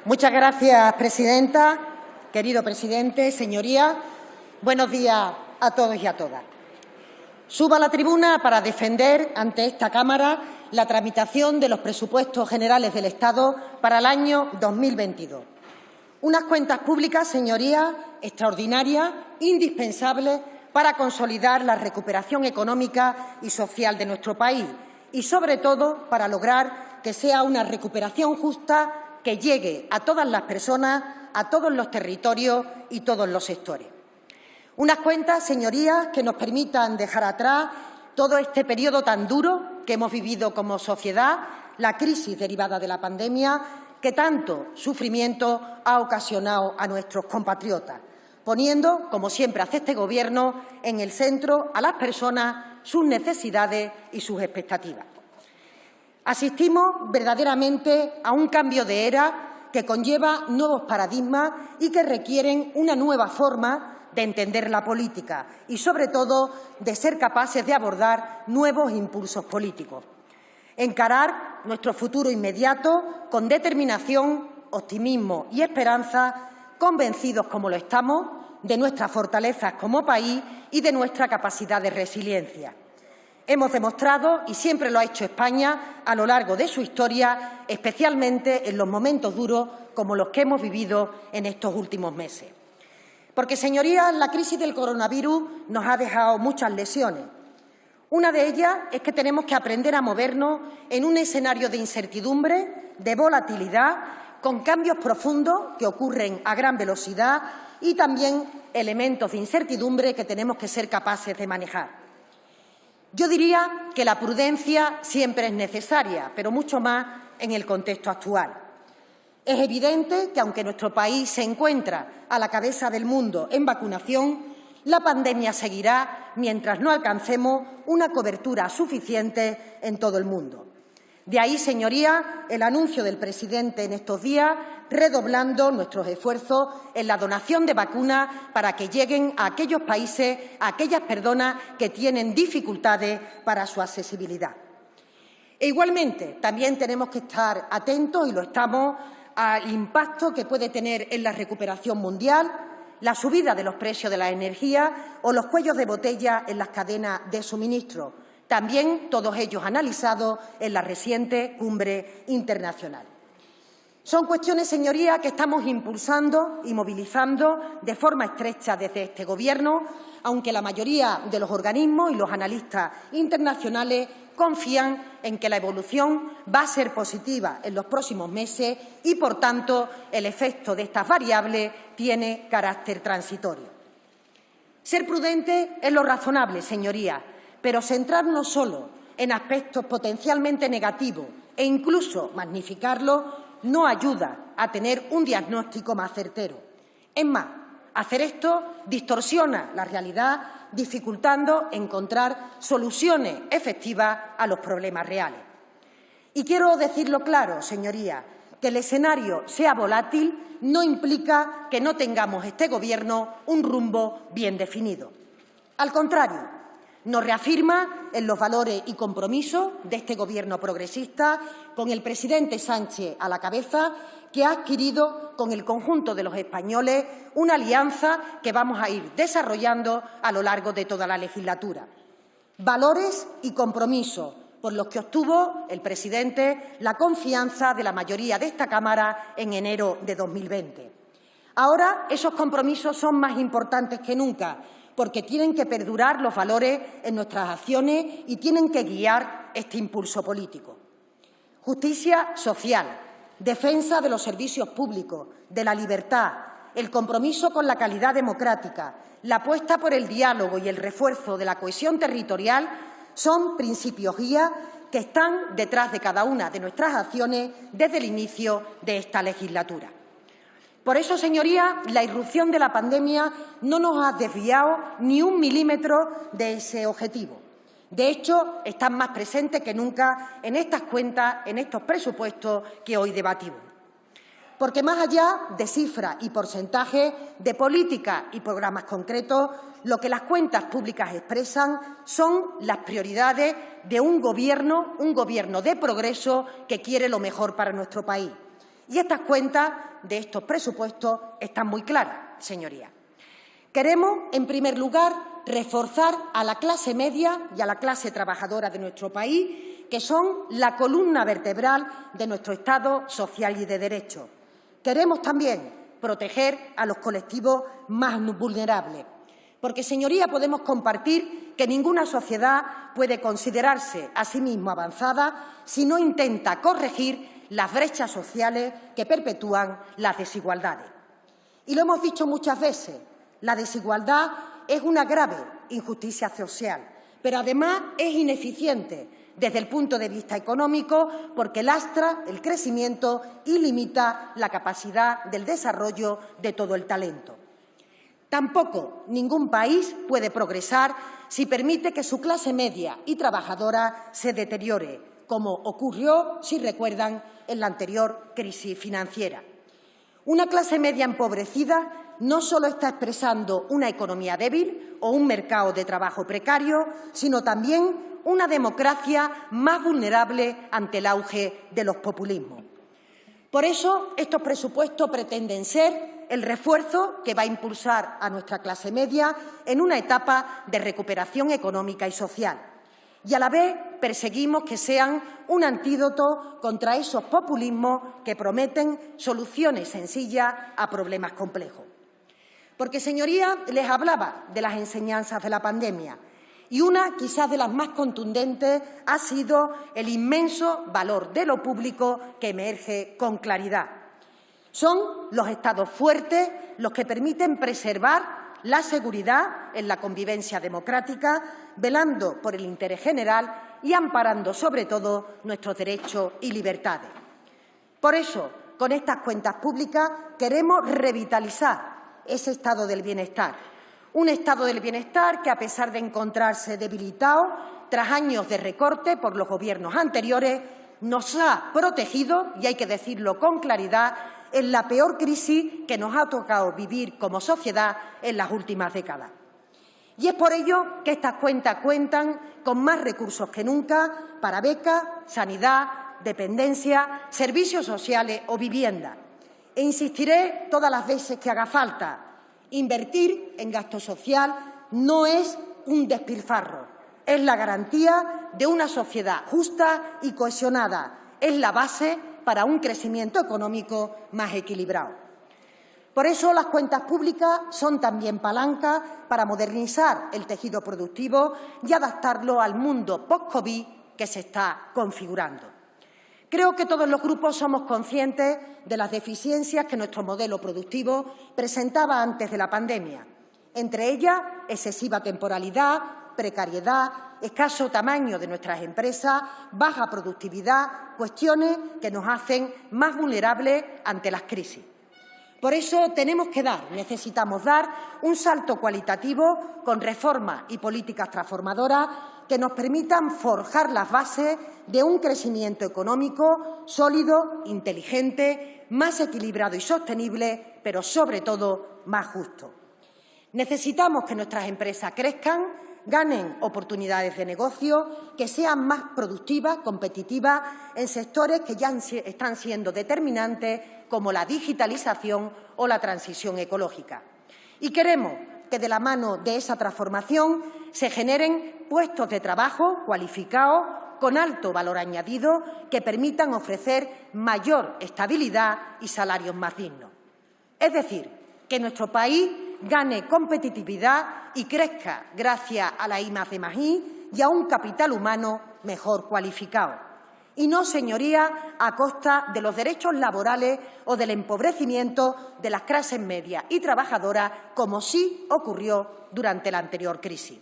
Muchas gracias, presidenta. Querido presidente, señorías, buenos días a todos y a todas. Subo a la tribuna para defender ante esta Cámara la tramitación de los presupuestos generales del Estado para el año 2022. Unas cuentas públicas, señorías, extraordinarias, indispensables para consolidar la recuperación económica y social de nuestro país y, sobre todo, para lograr que sea una recuperación justa que llegue a todas las personas, a todos los territorios y todos los sectores. Unas cuentas, señorías, que nos permitan dejar atrás todo este periodo tan duro que hemos vivido como sociedad, la crisis derivada de la pandemia, que tanto sufrimiento ha ocasionado a nuestros compatriotas, poniendo, como siempre hace este Gobierno, en el centro a las personas, sus necesidades y sus expectativas. Asistimos verdaderamente a un cambio de era que conlleva nuevos paradigmas y que requieren una nueva forma de entender la política y, sobre todo, de ser capaces de abordar nuevos impulsos políticos. Encarar nuestro futuro inmediato con determinación, optimismo y esperanza, convencidos como lo estamos de nuestras fortalezas como país y de nuestra capacidad de resiliencia. Hemos demostrado, y siempre lo ha hecho España, a lo largo de su historia, especialmente en los momentos duros como los que hemos vivido en estos últimos meses. Porque, señorías, la crisis del coronavirus nos ha dejado muchas lesiones. Una de ellas es que tenemos que aprender a movernos en un escenario de incertidumbre, de volatilidad, con cambios profundos que ocurren a gran velocidad y también elementos de incertidumbre que tenemos que ser capaces de manejar. Yo diría que la prudencia siempre es necesaria, pero mucho más en el contexto actual. Es evidente que, aunque nuestro país se encuentra a la cabeza del mundo en vacunación, la pandemia seguirá mientras no alcancemos una cobertura suficiente en todo el mundo. De ahí, señorías, el anuncio del presidente en estos días, redoblando nuestros esfuerzos en la donación de vacunas para que lleguen a aquellos países, a aquellas personas que tienen dificultades para su accesibilidad. E igualmente, también tenemos que estar atentos, y lo estamos, al impacto que puede tener en la recuperación mundial la subida de los precios de la energía o los cuellos de botella en las cadenas de suministro, también todos ellos analizados en la reciente cumbre internacional. Son cuestiones, señorías, que estamos impulsando y movilizando de forma estrecha desde este Gobierno, aunque la mayoría de los organismos y los analistas internacionales confían en que la evolución va a ser positiva en los próximos meses y, por tanto, el efecto de estas variables tiene carácter transitorio. Ser prudente es lo razonable, señorías, pero centrarnos solo en aspectos potencialmente negativos e incluso magnificarlos no ayuda a tener un diagnóstico más certero. Es más, hacer esto distorsiona la realidad, dificultando encontrar soluciones efectivas a los problemas reales. Y quiero decirlo claro, señorías, que el escenario sea volátil no implica que no tengamos este Gobierno un rumbo bien definido. Al contrario, nos reafirma en los valores y compromisos de este Gobierno progresista, con el presidente Sánchez a la cabeza, que ha adquirido con el conjunto de los españoles una alianza que vamos a ir desarrollando a lo largo de toda la legislatura. Valores y compromisos por los que obtuvo el presidente la confianza de la mayoría de esta Cámara en enero de 2020. Ahora esos compromisos son más importantes que nunca, porque tienen que perdurar los valores en nuestras acciones y tienen que guiar este impulso político. Justicia social, defensa de los servicios públicos, de la libertad, el compromiso con la calidad democrática, la apuesta por el diálogo y el refuerzo de la cohesión territorial son principios guía que están detrás de cada una de nuestras acciones desde el inicio de esta legislatura. Por eso, señorías, la irrupción de la pandemia no nos ha desviado ni un milímetro de ese objetivo. De hecho, están más presentes que nunca en estas cuentas, en estos presupuestos que hoy debatimos. Porque más allá de cifras y porcentajes, de políticas y programas concretos, lo que las cuentas públicas expresan son las prioridades de un Gobierno de progreso que quiere lo mejor para nuestro país. Y estas cuentas de estos presupuestos están muy claras, señorías. Queremos, en primer lugar, reforzar a la clase media y a la clase trabajadora de nuestro país, que son la columna vertebral de nuestro Estado social y de derecho. Queremos también proteger a los colectivos más vulnerables, porque, señoría, podemos compartir que ninguna sociedad puede considerarse a sí misma avanzada si no intenta corregir las brechas sociales que perpetúan las desigualdades. Y lo hemos dicho muchas veces, la desigualdad es una grave injusticia social, pero además es ineficiente desde el punto de vista económico porque lastra el crecimiento y limita la capacidad del desarrollo de todo el talento. Tampoco ningún país puede progresar si permite que su clase media y trabajadora se deteriore, como ocurrió, si recuerdan, en la anterior crisis financiera. Una clase media empobrecida no solo está expresando una economía débil o un mercado de trabajo precario, sino también una democracia más vulnerable ante el auge de los populismos. Por eso, estos presupuestos pretenden ser el refuerzo que va a impulsar a nuestra clase media en una etapa de recuperación económica y social. Y a la vez perseguimos que sean un antídoto contra esos populismos que prometen soluciones sencillas a problemas complejos. Porque, señorías, les hablaba de las enseñanzas de la pandemia y una, quizás de las más contundentes, ha sido el inmenso valor de lo público que emerge con claridad. Son los Estados fuertes los que permiten preservar la seguridad en la convivencia democrática, velando por el interés general y amparando, sobre todo, nuestros derechos y libertades. Por eso, con estas cuentas públicas queremos revitalizar ese estado del bienestar, un estado del bienestar que, a pesar de encontrarse debilitado tras años de recorte por los gobiernos anteriores, nos ha protegido, y hay que decirlo con claridad, en la peor crisis que nos ha tocado vivir como sociedad en las últimas décadas. Y es por ello que estas cuentas cuentan con más recursos que nunca para becas, sanidad, dependencia, servicios sociales o vivienda. E insistiré todas las veces que haga falta. Invertir en gasto social no es un despilfarro, es la garantía de una sociedad justa y cohesionada, es la base para un crecimiento económico más equilibrado. Por eso las cuentas públicas son también palanca para modernizar el tejido productivo y adaptarlo al mundo post-COVID que se está configurando. Creo que todos los grupos somos conscientes de las deficiencias que nuestro modelo productivo presentaba antes de la pandemia, entre ellas excesiva temporalidad, precariedad, escaso tamaño de nuestras empresas, baja productividad, cuestiones que nos hacen más vulnerables ante las crisis. Por eso necesitamos dar un salto cualitativo con reformas y políticas transformadoras que nos permitan forjar las bases de un crecimiento económico sólido, inteligente, más equilibrado y sostenible, pero sobre todo más justo. Necesitamos que nuestras empresas crezcan, ganen oportunidades de negocio, que sean más productivas, competitivas en sectores que ya están siendo determinantes como la digitalización o la transición ecológica. Y queremos que de la mano de esa transformación se generen puestos de trabajo cualificados con alto valor añadido que permitan ofrecer mayor estabilidad y salarios más dignos. Es decir, que nuestro país gane competitividad y crezca gracias a la I+D+I y a un capital humano mejor cualificado. Y no, señorías, a costa de los derechos laborales o del empobrecimiento de las clases medias y trabajadoras, como sí ocurrió durante la anterior crisis.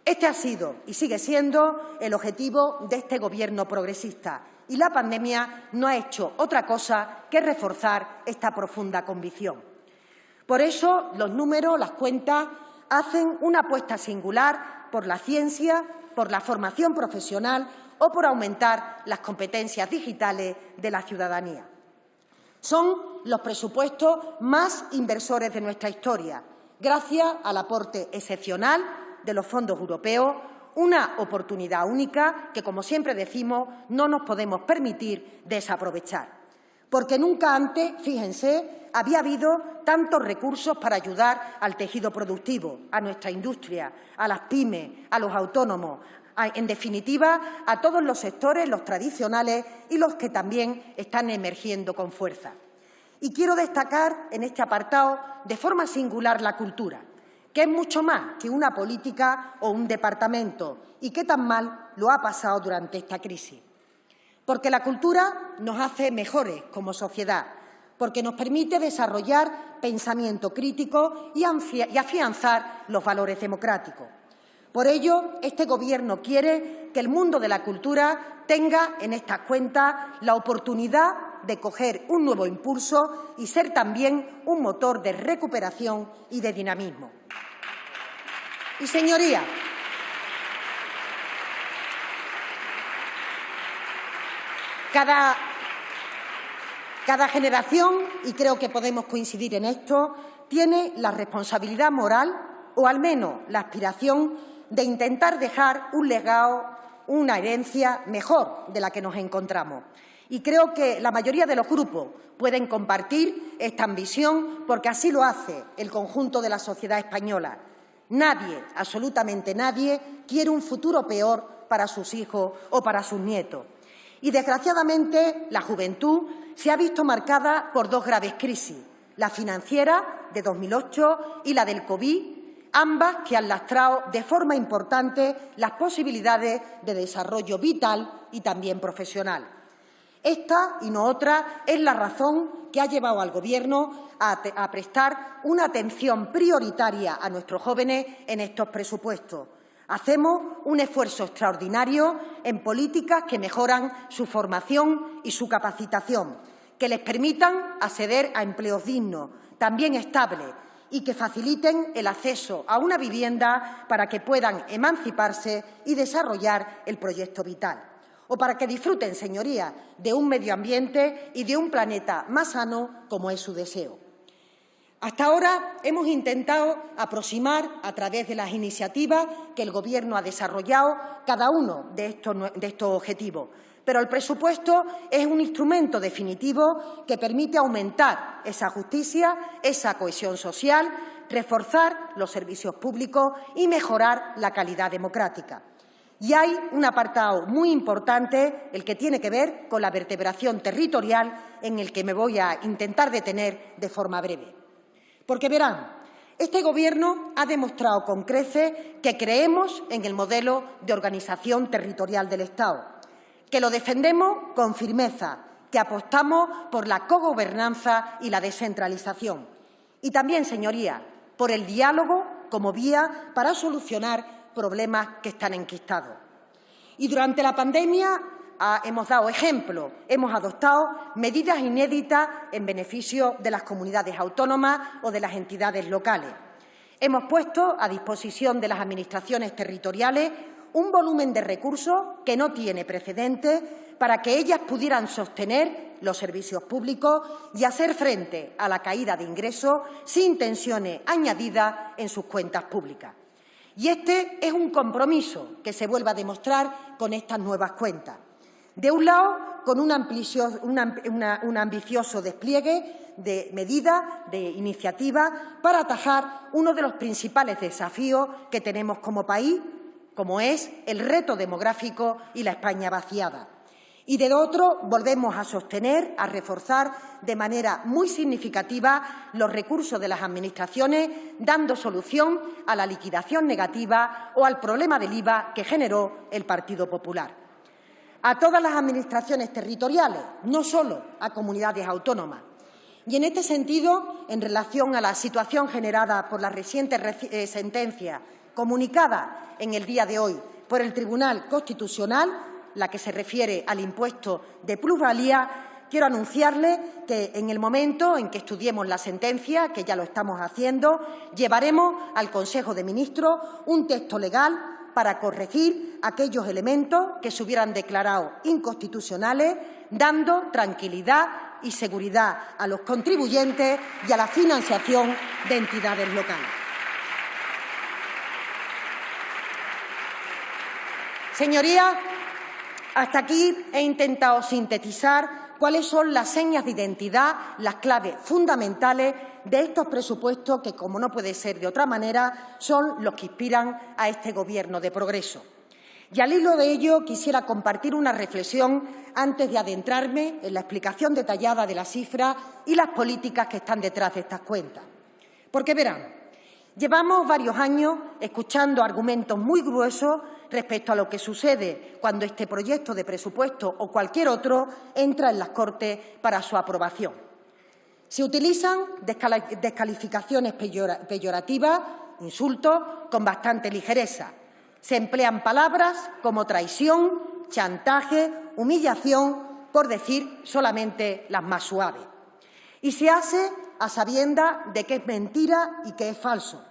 Este ha sido y sigue siendo el objetivo de este Gobierno progresista y la pandemia no ha hecho otra cosa que reforzar esta profunda convicción. Por eso, los números, las cuentas, hacen una apuesta singular por la ciencia, por la formación profesional o por aumentar las competencias digitales de la ciudadanía. Son los presupuestos más inversores de nuestra historia, gracias al aporte excepcional de los fondos europeos, una oportunidad única que, como siempre decimos, no nos podemos permitir desaprovechar. porque nunca antes, fíjense, había habido tantos recursos para ayudar al tejido productivo, a nuestra industria, a las pymes, a los autónomos, en definitiva, a todos los sectores, los tradicionales y los que también están emergiendo con fuerza. Y quiero destacar en este apartado de forma singular la cultura, que es mucho más que una política o un departamento y que tan mal lo ha pasado durante esta crisis. Porque la cultura nos hace mejores como sociedad, porque nos permite desarrollar pensamiento crítico y afianzar los valores democráticos. Por ello, este Gobierno quiere que el mundo de la cultura tenga en estas cuentas la oportunidad de coger un nuevo impulso y ser también un motor de recuperación y de dinamismo. Y, señorías, cada generación, y creo que podemos coincidir en esto, tiene la responsabilidad moral o al menos la aspiración de intentar dejar un legado, una herencia mejor de la que nos encontramos. Y creo que la mayoría de los grupos pueden compartir esta ambición porque así lo hace el conjunto de la sociedad española. Nadie, absolutamente nadie, quiere un futuro peor para sus hijos o para sus nietos. Y, desgraciadamente, la juventud se ha visto marcada por dos graves crisis, la financiera de 2008 y la del COVID, ambas que han lastrado de forma importante las posibilidades de desarrollo vital y también profesional. Esta, y no otra, es la razón que ha llevado al Gobierno a prestar una atención prioritaria a nuestros jóvenes en estos presupuestos. Hacemos un esfuerzo extraordinario en políticas que mejoran su formación y su capacitación, que les permitan acceder a empleos dignos, también estables, y que faciliten el acceso a una vivienda para que puedan emanciparse y desarrollar el proyecto vital. O para que disfruten, señorías, de un medio ambiente y de un planeta más sano, como es su deseo. Hasta ahora hemos intentado aproximar, a través de las iniciativas que el Gobierno ha desarrollado, cada uno de estos objetivos. Pero el presupuesto es un instrumento definitivo que permite aumentar esa justicia, esa cohesión social, reforzar los servicios públicos y mejorar la calidad democrática. Y hay un apartado muy importante, el que tiene que ver con la vertebración territorial, en el que me voy a intentar detener de forma breve. Porque verán, este Gobierno ha demostrado con creces que creemos en el modelo de organización territorial del Estado, que lo defendemos con firmeza, que apostamos por la cogobernanza y la descentralización. Y también, señorías, por el diálogo como vía para solucionar problemas que están enquistados. Y durante la pandemia hemos dado ejemplo, hemos adoptado medidas inéditas en beneficio de las comunidades autónomas o de las entidades locales. Hemos puesto a disposición de las administraciones territoriales un volumen de recursos que no tiene precedentes para que ellas pudieran sostener los servicios públicos y hacer frente a la caída de ingresos sin tensiones añadidas en sus cuentas públicas. Y este es un compromiso que se vuelve a demostrar con estas nuevas cuentas. De un lado, con un ambicioso despliegue de medidas, de iniciativas para atajar uno de los principales desafíos que tenemos como país, como es el reto demográfico y la España vaciada. Y de otro, volvemos a sostener, a reforzar de manera muy significativa los recursos de las administraciones, dando solución a la liquidación negativa o al problema del IVA que generó el Partido Popular. A todas las administraciones territoriales, no solo a comunidades autónomas. Y en este sentido, en relación a la situación generada por la reciente sentencia comunicada en el día de hoy por el Tribunal Constitucional, la que se refiere al impuesto de plusvalía, quiero anunciarle que en el momento en que estudiemos la sentencia, que ya lo estamos haciendo, llevaremos al Consejo de Ministros un texto legal para corregir aquellos elementos que se hubieran declarado inconstitucionales, dando tranquilidad y seguridad a los contribuyentes y a la financiación de entidades locales. Señorías, hasta aquí he intentado sintetizar cuáles son las señas de identidad, las claves fundamentales de estos presupuestos que, como no puede ser de otra manera, son los que inspiran a este Gobierno de progreso. Y al hilo de ello quisiera compartir una reflexión antes de adentrarme en la explicación detallada de las cifras y las políticas que están detrás de estas cuentas. Porque verán, llevamos varios años escuchando argumentos muy gruesos respecto a lo que sucede cuando este proyecto de presupuesto o cualquier otro entra en las Cortes para su aprobación. Se utilizan descalificaciones peyorativas, insultos, con bastante ligereza. Se emplean palabras como traición, chantaje, humillación, por decir solamente las más suaves. Y se hace a sabiendas de que es mentira y que es falso.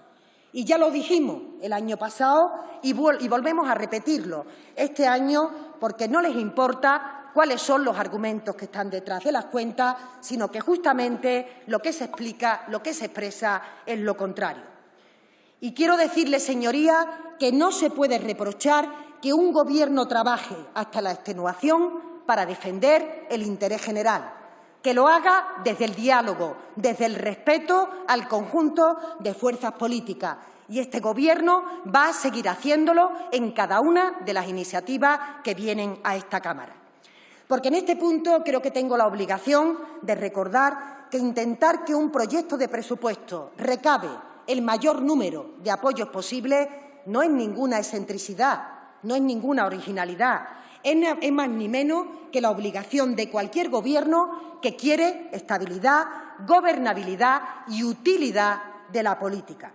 Y ya lo dijimos el año pasado y volvemos a repetirlo este año porque no les importa cuáles son los argumentos que están detrás de las cuentas, sino que justamente lo que se explica, lo que se expresa es lo contrario. Y quiero decirles, señorías, que no se puede reprochar que un Gobierno trabaje hasta la extenuación para defender el interés general, que lo haga desde el diálogo, desde el respeto al conjunto de fuerzas políticas. Y este Gobierno va a seguir haciéndolo en cada una de las iniciativas que vienen a esta Cámara. Porque en este punto creo que tengo la obligación de recordar que intentar que un proyecto de presupuesto recabe el mayor número de apoyos posible no es ninguna excentricidad, no es ninguna originalidad. Es más ni menos que la obligación de cualquier Gobierno que quiere estabilidad, gobernabilidad y utilidad de la política.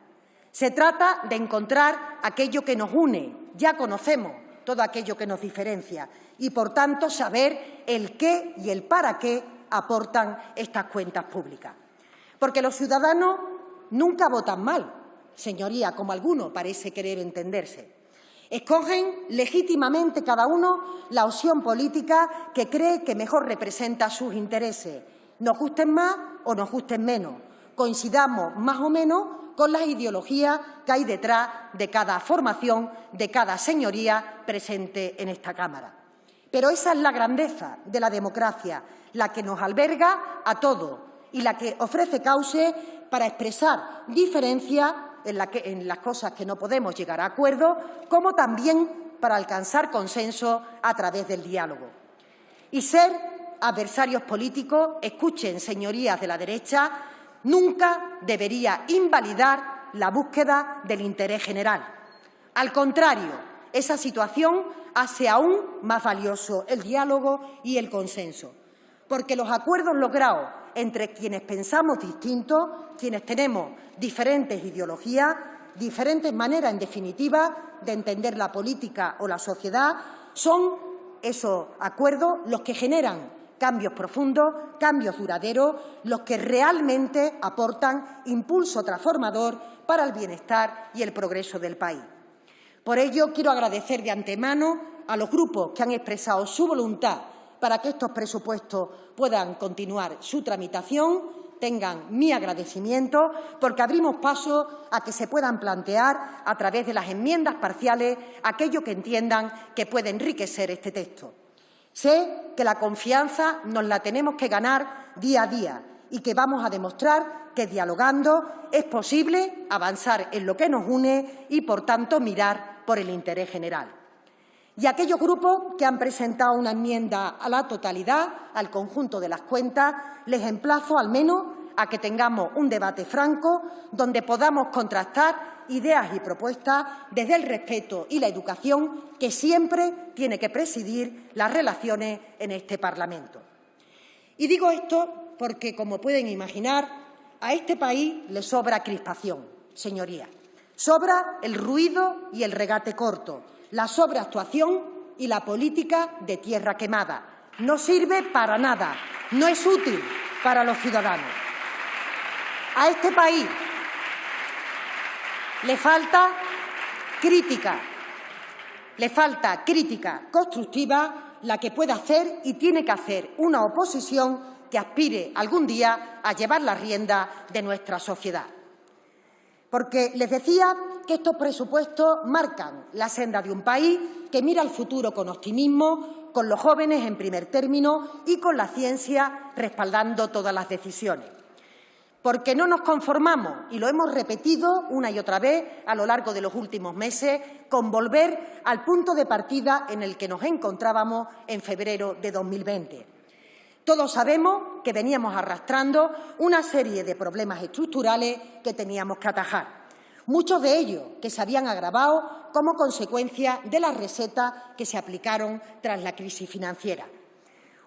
Se trata de encontrar aquello que nos une. Ya conocemos todo aquello que nos diferencia y, por tanto, saber el qué y el para qué aportan estas cuentas públicas. Porque los ciudadanos nunca votan mal, señoría, como alguno parece querer entenderse. Escogen legítimamente cada uno la opción política que cree que mejor representa sus intereses, nos gusten más o nos gusten menos, coincidamos más o menos con las ideologías que hay detrás de cada formación, de cada señoría presente en esta Cámara. Pero esa es la grandeza de la democracia, la que nos alberga a todos y la que ofrece cauce para expresar diferencias en las cosas que no podemos llegar a acuerdo, como también para alcanzar consenso a través del diálogo. Y ser adversarios políticos, escuchen, señorías de la derecha, nunca debería invalidar la búsqueda del interés general. Al contrario, esa situación hace aún más valioso el diálogo y el consenso, porque los acuerdos logrados entre quienes pensamos distinto, quienes tenemos diferentes ideologías, diferentes maneras, en definitiva, de entender la política o la sociedad, son esos acuerdos los que generan cambios profundos, cambios duraderos, los que realmente aportan impulso transformador para el bienestar y el progreso del país. Por ello, quiero agradecer de antemano a los grupos que han expresado su voluntad para que estos presupuestos puedan continuar su tramitación, tengan mi agradecimiento, porque abrimos paso a que se puedan plantear, a través de las enmiendas parciales, aquello que entiendan que puede enriquecer este texto. Sé que la confianza nos la tenemos que ganar día a día y que vamos a demostrar que dialogando es posible avanzar en lo que nos une y, por tanto, mirar por el interés general. Y a aquellos grupos que han presentado una enmienda a la totalidad, al conjunto de las cuentas, les emplazo al menos a que tengamos un debate franco donde podamos contrastar ideas y propuestas desde el respeto y la educación que siempre tiene que presidir las relaciones en este Parlamento. Y digo esto porque, como pueden imaginar, a este país le sobra crispación, señorías. Sobra el ruido y el regate corto, la sobreactuación y la política de tierra quemada. No sirve para nada, no es útil para los ciudadanos. A este país le falta crítica constructiva, la que puede hacer y tiene que hacer una oposición que aspire algún día a llevar la rienda de nuestra sociedad. Porque les decía que estos presupuestos marcan la senda de un país que mira al futuro con optimismo, con los jóvenes en primer término y con la ciencia respaldando todas las decisiones. Porque no nos conformamos, y lo hemos repetido una y otra vez a lo largo de los últimos meses, con volver al punto de partida en el que nos encontrábamos en febrero de 2020. Todos sabemos que veníamos arrastrando una serie de problemas estructurales que teníamos que atajar, muchos de ellos que se habían agravado como consecuencia de las resetas que se aplicaron tras la crisis financiera.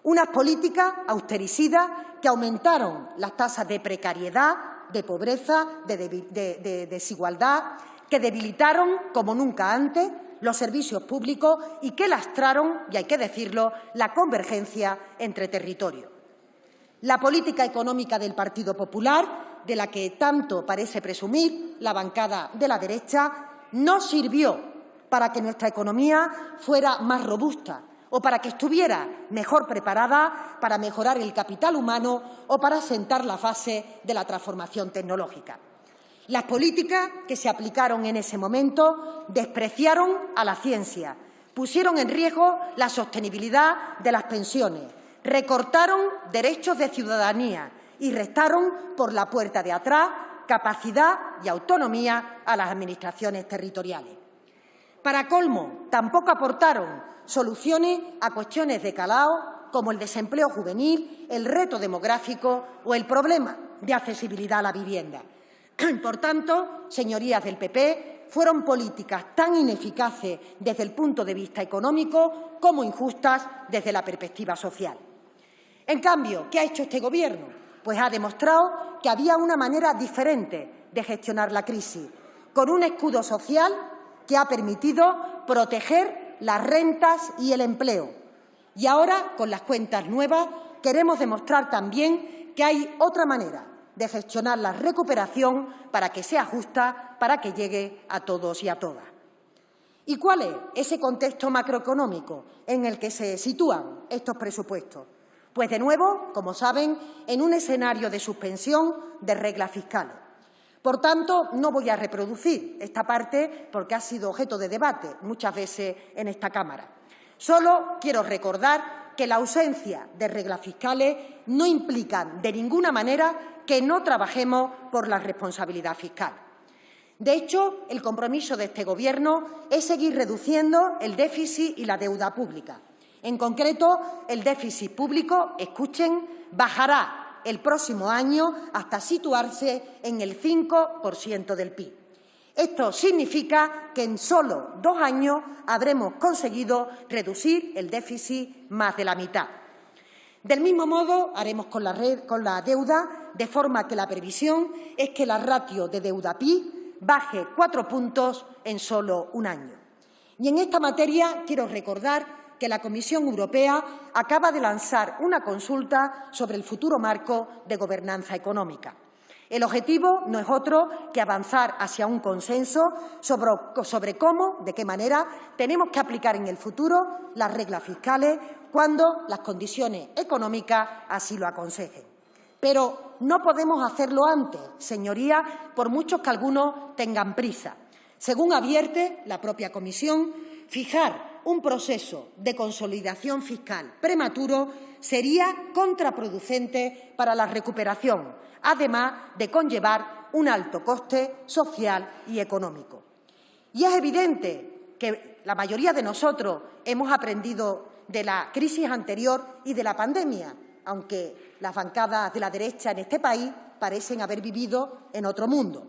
Unas políticas austericidas que aumentaron las tasas de precariedad, de pobreza, de desigualdad, que debilitaron, como nunca antes, los servicios públicos y que lastraron, y hay que decirlo, la convergencia entre territorios. La política económica del Partido Popular, de la que tanto parece presumir la bancada de la derecha, no sirvió para que nuestra economía fuera más robusta o para que estuviera mejor preparada para mejorar el capital humano o para sentar la fase de la transformación tecnológica. Las políticas que se aplicaron en ese momento despreciaron a la ciencia, pusieron en riesgo la sostenibilidad de las pensiones, recortaron derechos de ciudadanía y restaron por la puerta de atrás capacidad y autonomía a las administraciones territoriales. Para colmo, tampoco aportaron soluciones a cuestiones de calado como el desempleo juvenil, el reto demográfico o el problema de accesibilidad a la vivienda. Por tanto, señorías del PP, fueron políticas tan ineficaces desde el punto de vista económico como injustas desde la perspectiva social. En cambio, ¿qué ha hecho este Gobierno? Pues ha demostrado que había una manera diferente de gestionar la crisis, con un escudo social que ha permitido proteger las rentas y el empleo. Y ahora, con las cuentas nuevas, queremos demostrar también que hay otra manera de gestionar la recuperación para que sea justa, para que llegue a todos y a todas. ¿Y cuál es ese contexto macroeconómico en el que se sitúan estos presupuestos? Pues, de nuevo, como saben, en un escenario de suspensión de reglas fiscales. Por tanto, no voy a reproducir esta parte porque ha sido objeto de debate muchas veces en esta Cámara. Solo quiero recordar que la ausencia de reglas fiscales no implica de ninguna manera que no trabajemos por la responsabilidad fiscal. De hecho, el compromiso de este Gobierno es seguir reduciendo el déficit y la deuda pública. En concreto, el déficit público, escuchen, bajará el próximo año hasta situarse en el 5% del PIB. Esto significa que en solo 2 años habremos conseguido reducir el déficit más de la mitad. Del mismo modo, haremos con la deuda, de forma que la previsión es que la ratio de deuda-PIB baje 4 puntos en solo un año. Y en esta materia quiero recordar que la Comisión Europea acaba de lanzar una consulta sobre el futuro marco de gobernanza económica. El objetivo no es otro que avanzar hacia un consenso sobre cómo, de qué manera, tenemos que aplicar en el futuro las reglas fiscales cuando las condiciones económicas así lo aconsejen. Pero no podemos hacerlo antes, señorías, por mucho que algunos tengan prisa. Según advierte la propia Comisión, fijar un proceso de consolidación fiscal prematuro sería contraproducente para la recuperación, además de conllevar un alto coste social y económico. Y es evidente que la mayoría de nosotros hemos aprendido de la crisis anterior y de la pandemia, aunque las bancadas de la derecha en este país parecen haber vivido en otro mundo.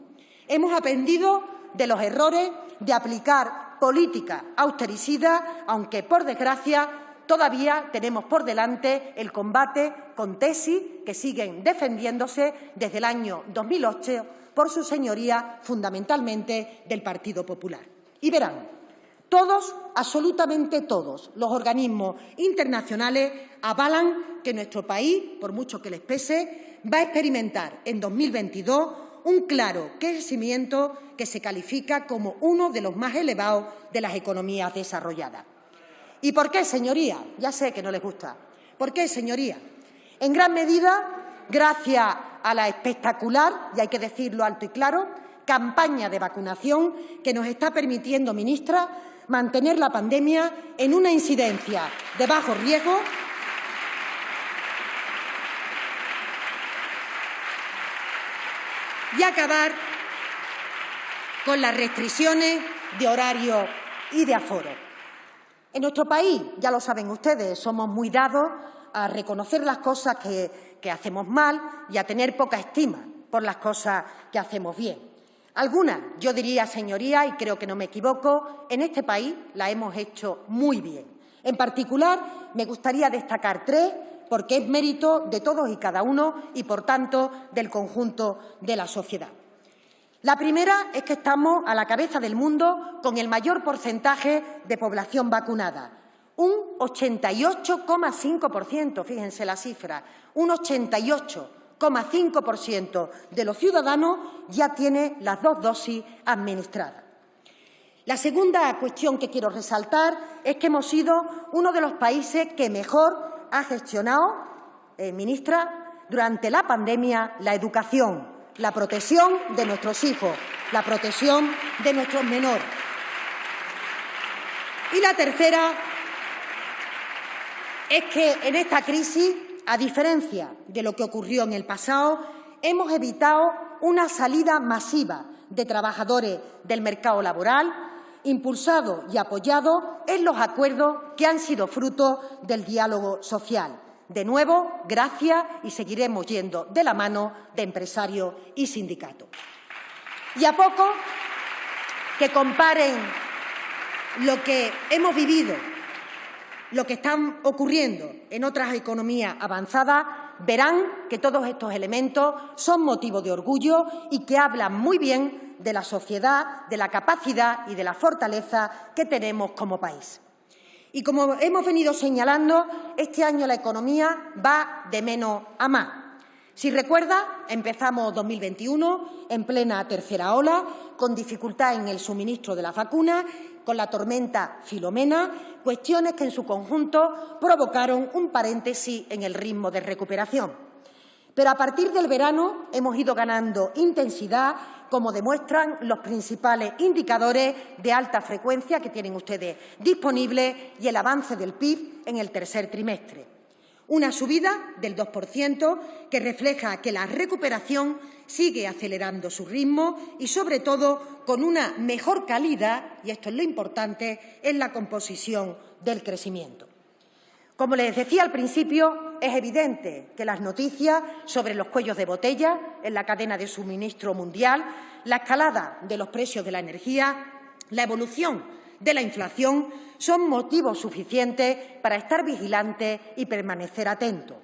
Hemos aprendido de los errores de aplicar políticas austericidas, aunque, por desgracia, todavía tenemos por delante el combate con tesis que siguen defendiéndose desde el año 2008 por su señoría, fundamentalmente del Partido Popular. Y verán, todos, absolutamente todos, los organismos internacionales avalan que nuestro país, por mucho que les pese, va a experimentar en 2022 un claro crecimiento que se califica como uno de los más elevados de las economías desarrolladas. ¿Y por qué, señoría? Ya sé que no les gusta. ¿Por qué, señoría? En gran medida, gracias a la espectacular, y hay que decirlo alto y claro, campaña de vacunación que nos está permitiendo, ministra, mantener la pandemia en una incidencia de bajo riesgo y acabar con las restricciones de horario y de aforo. En nuestro país, ya lo saben ustedes, somos muy dados a reconocer las cosas que hacemos mal y a tener poca estima por las cosas que hacemos bien. Algunas, yo diría, señorías, y creo que no me equivoco, en este país las hemos hecho muy bien. En particular, me gustaría destacar tres, porque es mérito de todos y cada uno y, por tanto, del conjunto de la sociedad. La primera es que estamos a la cabeza del mundo con el mayor porcentaje de población vacunada, un 88,5%, fíjense la cifra, un 88,5% de los ciudadanos ya tiene las 2 dosis administradas. La segunda cuestión que quiero resaltar es que hemos sido uno de los países que mejor ha gestionado, ministra, durante la pandemia, la educación, la protección de nuestros hijos, la protección de nuestros menores. Y la tercera es que en esta crisis, a diferencia de lo que ocurrió en el pasado, hemos evitado una salida masiva de trabajadores del mercado laboral, impulsado y apoyado en los acuerdos que han sido fruto del diálogo social. De nuevo, gracias, y seguiremos yendo de la mano de empresarios y sindicatos. Y a poco que comparen lo que hemos vivido, lo que está ocurriendo en otras economías avanzadas, verán que todos estos elementos son motivo de orgullo y que hablan muy bien de la sociedad, de la capacidad y de la fortaleza que tenemos como país. Y como hemos venido señalando, este año la economía va de menos a más. Si recuerda, empezamos 2021 en plena tercera ola, con dificultad en el suministro de las vacunas, con la tormenta Filomena, cuestiones que en su conjunto provocaron un paréntesis en el ritmo de recuperación. Pero a partir del verano hemos ido ganando intensidad, como demuestran los principales indicadores de alta frecuencia que tienen ustedes disponibles y el avance del PIB en el tercer trimestre. Una subida del 2% que refleja que la recuperación sigue acelerando su ritmo y, sobre todo, con una mejor calidad, y esto es lo importante, en la composición del crecimiento. Como les decía al principio, es evidente que las noticias sobre los cuellos de botella en la cadena de suministro mundial, la escalada de los precios de la energía, la evolución de la inflación son motivos suficientes para estar vigilantes y permanecer atentos.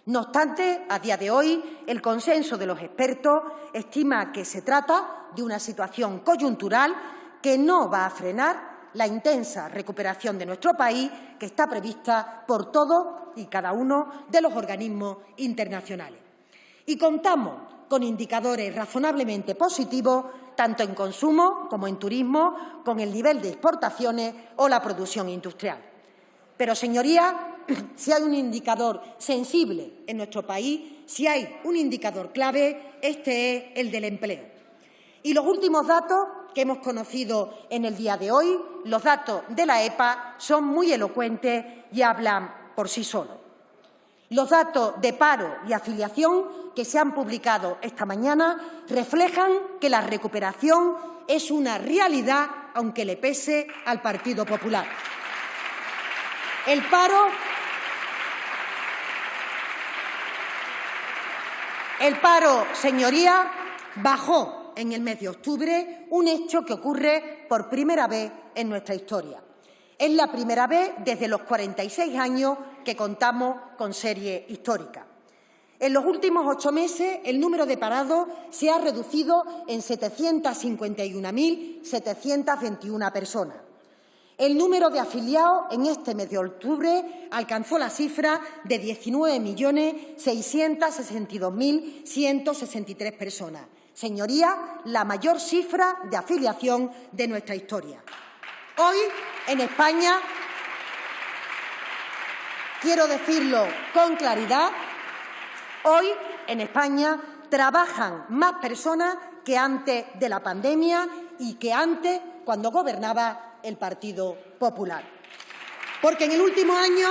No obstante, a día de hoy, el consenso de los expertos estima que se trata de una situación coyuntural que no va a frenar la intensa recuperación de nuestro país que está prevista por todos y cada uno de los organismos internacionales. Y contamos con indicadores razonablemente positivos tanto en consumo como en turismo, con el nivel de exportaciones o la producción industrial. Pero, señorías, si hay un indicador sensible en nuestro país, si hay un indicador clave, este es el del empleo. Y los últimos datos que hemos conocido en el día de hoy, los datos de la EPA, son muy elocuentes y hablan por sí solos. Los datos de paro y afiliación que se han publicado esta mañana reflejan que la recuperación es una realidad, aunque le pese al Partido Popular. El paro, señorías, bajó en el mes de octubre, un hecho que ocurre por primera vez en nuestra historia. Es la primera vez desde los 46 años que contamos con serie histórica. En los últimos 8 meses, el número de parados se ha reducido en 751.721 personas. El número de afiliados en este mes de octubre alcanzó la cifra de 19.662.163 personas. Señorías, la mayor cifra de afiliación de nuestra historia. Hoy, en España, quiero decirlo con claridad, hoy en España trabajan más personas que antes de la pandemia y que antes, cuando gobernaba el Partido Popular. Porque en el último año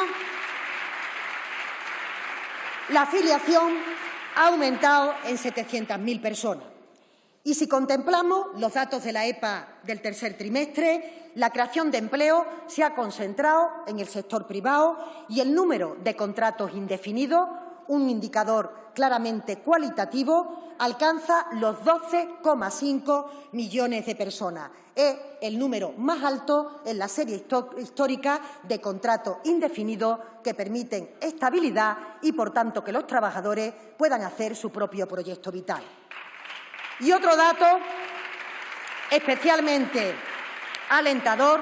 la afiliación ha aumentado en 700.000 personas. Y si contemplamos los datos de la EPA del tercer trimestre, la creación de empleo se ha concentrado en el sector privado y el número de contratos indefinidos, un indicador claramente cualitativo, alcanza los 12,5 millones de personas. Es el número más alto en la serie histórica de contratos indefinidos que permiten estabilidad y, por tanto, que los trabajadores puedan hacer su propio proyecto vital. Y otro dato especialmente alentador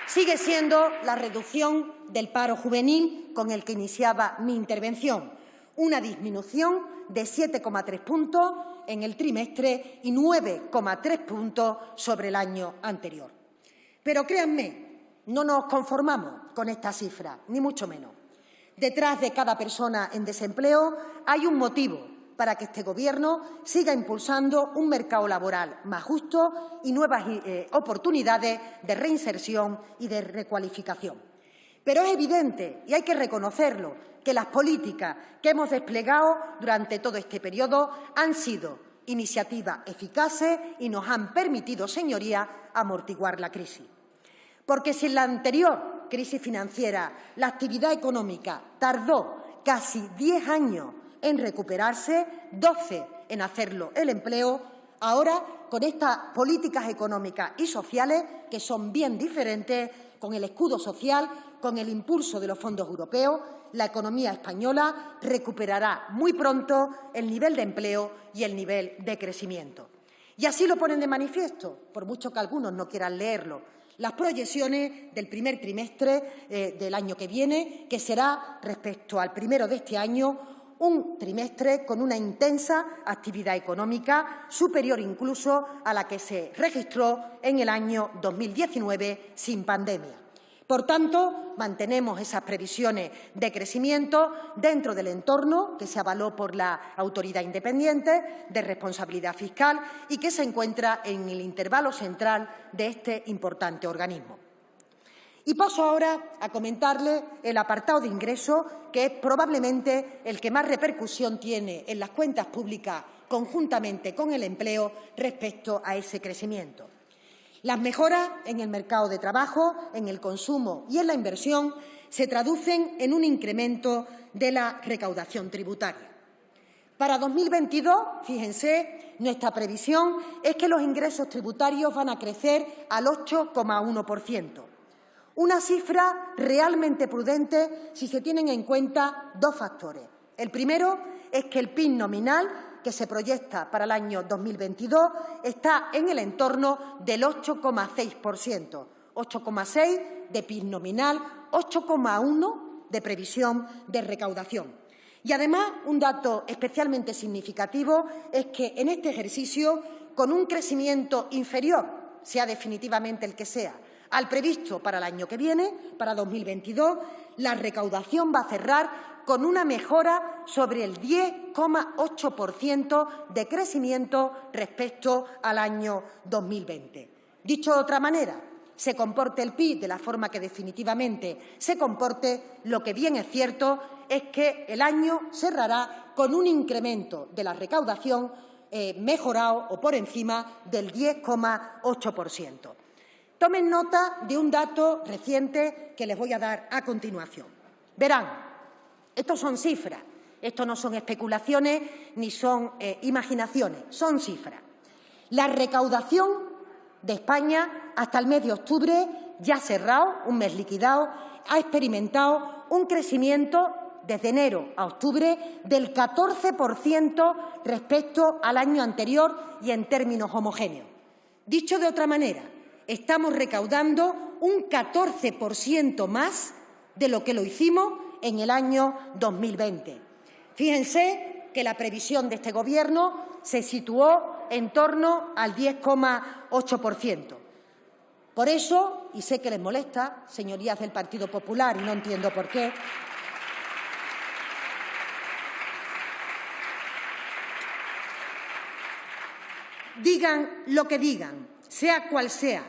sigue siendo la reducción del paro juvenil con el que iniciaba mi intervención, una disminución de 7,3 puntos en el trimestre y 9,3 puntos sobre el año anterior. Pero créanme, no nos conformamos con esta cifra, ni mucho menos. Detrás de cada persona en desempleo hay un motivo para que este Gobierno siga impulsando un mercado laboral más justo y nuevas oportunidades de reinserción y de recualificación. Pero es evidente, y hay que reconocerlo, que las políticas que hemos desplegado durante todo este periodo han sido iniciativas eficaces y nos han permitido, señorías, amortiguar la crisis. Porque si en la anterior crisis financiera la actividad económica tardó casi 10 años en recuperarse, 12 en hacerlo el empleo, ahora con estas políticas económicas y sociales, que son bien diferentes, con el escudo social, con el impulso de los fondos europeos, la economía española recuperará muy pronto el nivel de empleo y el nivel de crecimiento. Y así lo ponen de manifiesto, por mucho que algunos no quieran leerlo, las proyecciones del primer trimestre del año que viene, que será, respecto al primero de este año, un trimestre con una intensa actividad económica, superior incluso a la que se registró en el año 2019 sin pandemia. Por tanto, mantenemos esas previsiones de crecimiento dentro del entorno que se avaló por la autoridad independiente de responsabilidad fiscal y que se encuentra en el intervalo central de este importante organismo. Y paso ahora a comentarle el apartado de ingresos, que es probablemente el que más repercusión tiene en las cuentas públicas conjuntamente con el empleo respecto a ese crecimiento. Las mejoras en el mercado de trabajo, en el consumo y en la inversión se traducen en un incremento de la recaudación tributaria. Para 2022, fíjense, nuestra previsión es que los ingresos tributarios van a crecer al 8,1%. Una cifra realmente prudente si se tienen en cuenta dos factores. El primero es que el PIB nominal que se proyecta para el año 2022 está en el entorno del 8,6%, 8,6% de PIB nominal, 8,1% de previsión de recaudación. Y además, un dato especialmente significativo es que en este ejercicio, con un crecimiento inferior, sea definitivamente el que sea, al previsto para el año que viene, para 2022, la recaudación va a cerrar con una mejora sobre el 10,8% de crecimiento respecto al año 2020. Dicho de otra manera, se comporte el PIB de la forma que definitivamente se comporte, lo que bien es cierto es que el año cerrará con un incremento de la recaudación mejorado o por encima del 10,8%. Tomen nota de un dato reciente que les voy a dar a continuación. Verán, estos son cifras, esto no son especulaciones ni son imaginaciones, son cifras. La recaudación de España hasta el mes de octubre, ya cerrado, un mes liquidado, ha experimentado un crecimiento desde enero a octubre del 14% respecto al año anterior y en términos homogéneos. Dicho de otra manera, estamos recaudando un 14% más de lo que lo hicimos en el año 2020. Fíjense que la previsión de este Gobierno se situó en torno al 10,8%. Por eso, y sé que les molesta, señorías del Partido Popular, y no entiendo por qué, digan lo que digan, sea cual sea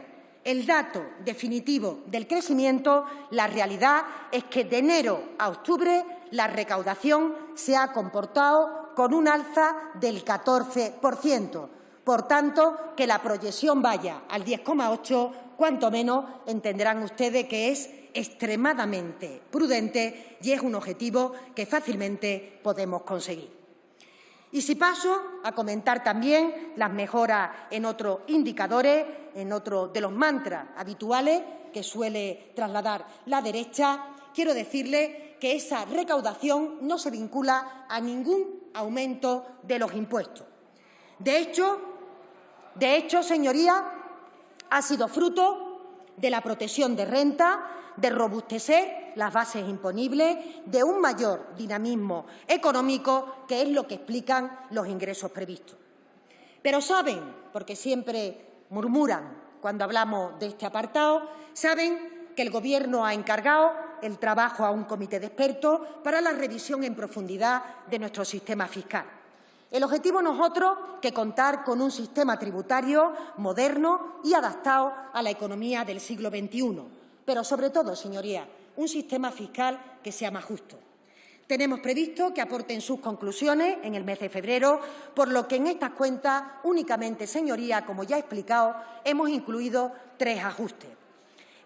el dato definitivo del crecimiento, la realidad es que de enero a octubre la recaudación se ha comportado con un alza del 14%. Por tanto, que la proyección vaya al 10,8%, cuanto menos entenderán ustedes que es extremadamente prudente y es un objetivo que fácilmente podemos conseguir. Y si paso a comentar también las mejoras en otros indicadores, en otro de los mantras habituales que suele trasladar la derecha, quiero decirle que esa recaudación no se vincula a ningún aumento de los impuestos. De hecho, señorías, ha sido fruto de la protección de renta, de robustecer las bases imponibles, de un mayor dinamismo económico, que es lo que explican los ingresos previstos. Pero saben, porque siempre murmuran cuando hablamos de este apartado, saben que el Gobierno ha encargado el trabajo a un comité de expertos para la revisión en profundidad de nuestro sistema fiscal. El objetivo no es otro que contar con un sistema tributario moderno y adaptado a la economía del siglo XXI, pero sobre todo, señorías, un sistema fiscal que sea más justo. Tenemos previsto que aporten sus conclusiones en el mes de febrero, por lo que en estas cuentas únicamente, señorías, como ya he explicado, hemos incluido 3 ajustes.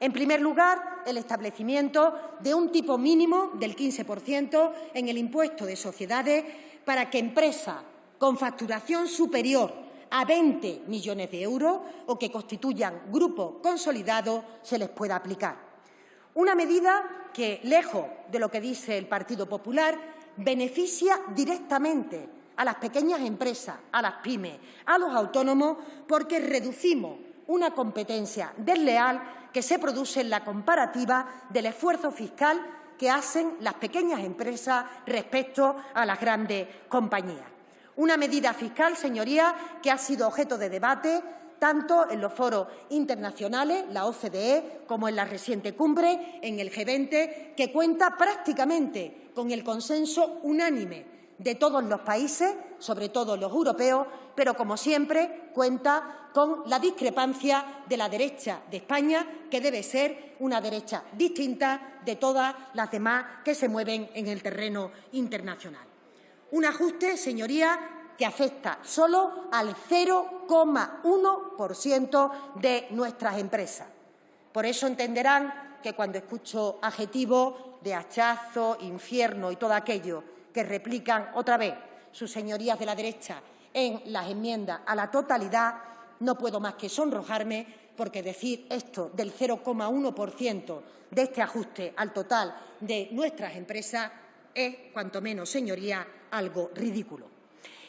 En primer lugar, el establecimiento de un tipo mínimo del 15% en el impuesto de sociedades para que empresas con facturación superior a 20 millones de euros o que constituyan grupos consolidados se les pueda aplicar. Una medida que, lejos de lo que dice el Partido Popular, beneficia directamente a las pequeñas empresas, a las pymes, a los autónomos, porque reducimos una competencia desleal que se produce en la comparativa del esfuerzo fiscal que hacen las pequeñas empresas respecto a las grandes compañías. Una medida fiscal, señorías, que ha sido objeto de debate tanto en los foros internacionales, la OCDE, como en la reciente cumbre, en el G20, que cuenta prácticamente con el consenso unánime de todos los países, sobre todo los europeos, pero, como siempre, cuenta con la discrepancia de la derecha de España, que debe ser una derecha distinta de todas las demás que se mueven en el terreno internacional. Un ajuste, señorías, que afecta solo al 0,1% de nuestras empresas. Por eso entenderán que cuando escucho adjetivos de hachazo, infierno y todo aquello que replican otra vez sus señorías de la derecha en las enmiendas a la totalidad, no puedo más que sonrojarme, porque decir esto del 0,1% de este ajuste al total de nuestras empresas es, cuanto menos, señoría, algo ridículo.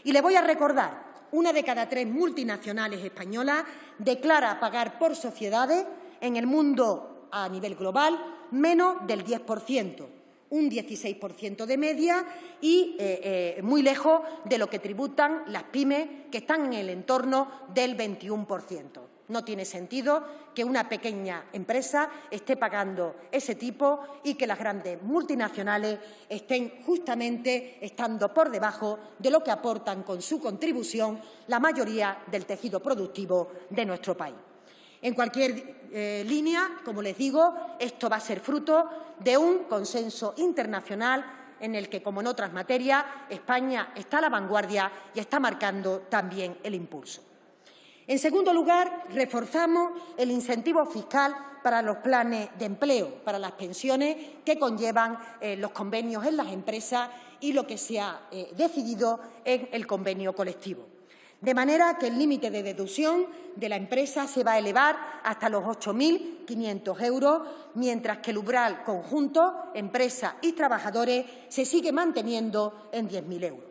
Y le voy a recordar, 1 de cada 3 multinacionales españolas declara pagar por sociedades en el mundo a nivel global menos del 10%, un 16% de media y muy lejos de lo que tributan las pymes, que están en el entorno del 21%. No tiene sentido que una pequeña empresa esté pagando ese tipo y que las grandes multinacionales estén justamente estando por debajo de lo que aportan con su contribución la mayoría del tejido productivo de nuestro país. En cualquier línea, como les digo, esto va a ser fruto de un consenso internacional en el que, como en otras materias, España está a la vanguardia y está marcando también el impulso. En segundo lugar, reforzamos el incentivo fiscal para los planes de empleo, para las pensiones que conllevan los convenios en las empresas y lo que se ha decidido en el convenio colectivo. De manera que el límite de deducción de la empresa se va a elevar hasta los 8.500 euros, mientras que el umbral conjunto, empresa y trabajadores, se sigue manteniendo en 10.000 euros.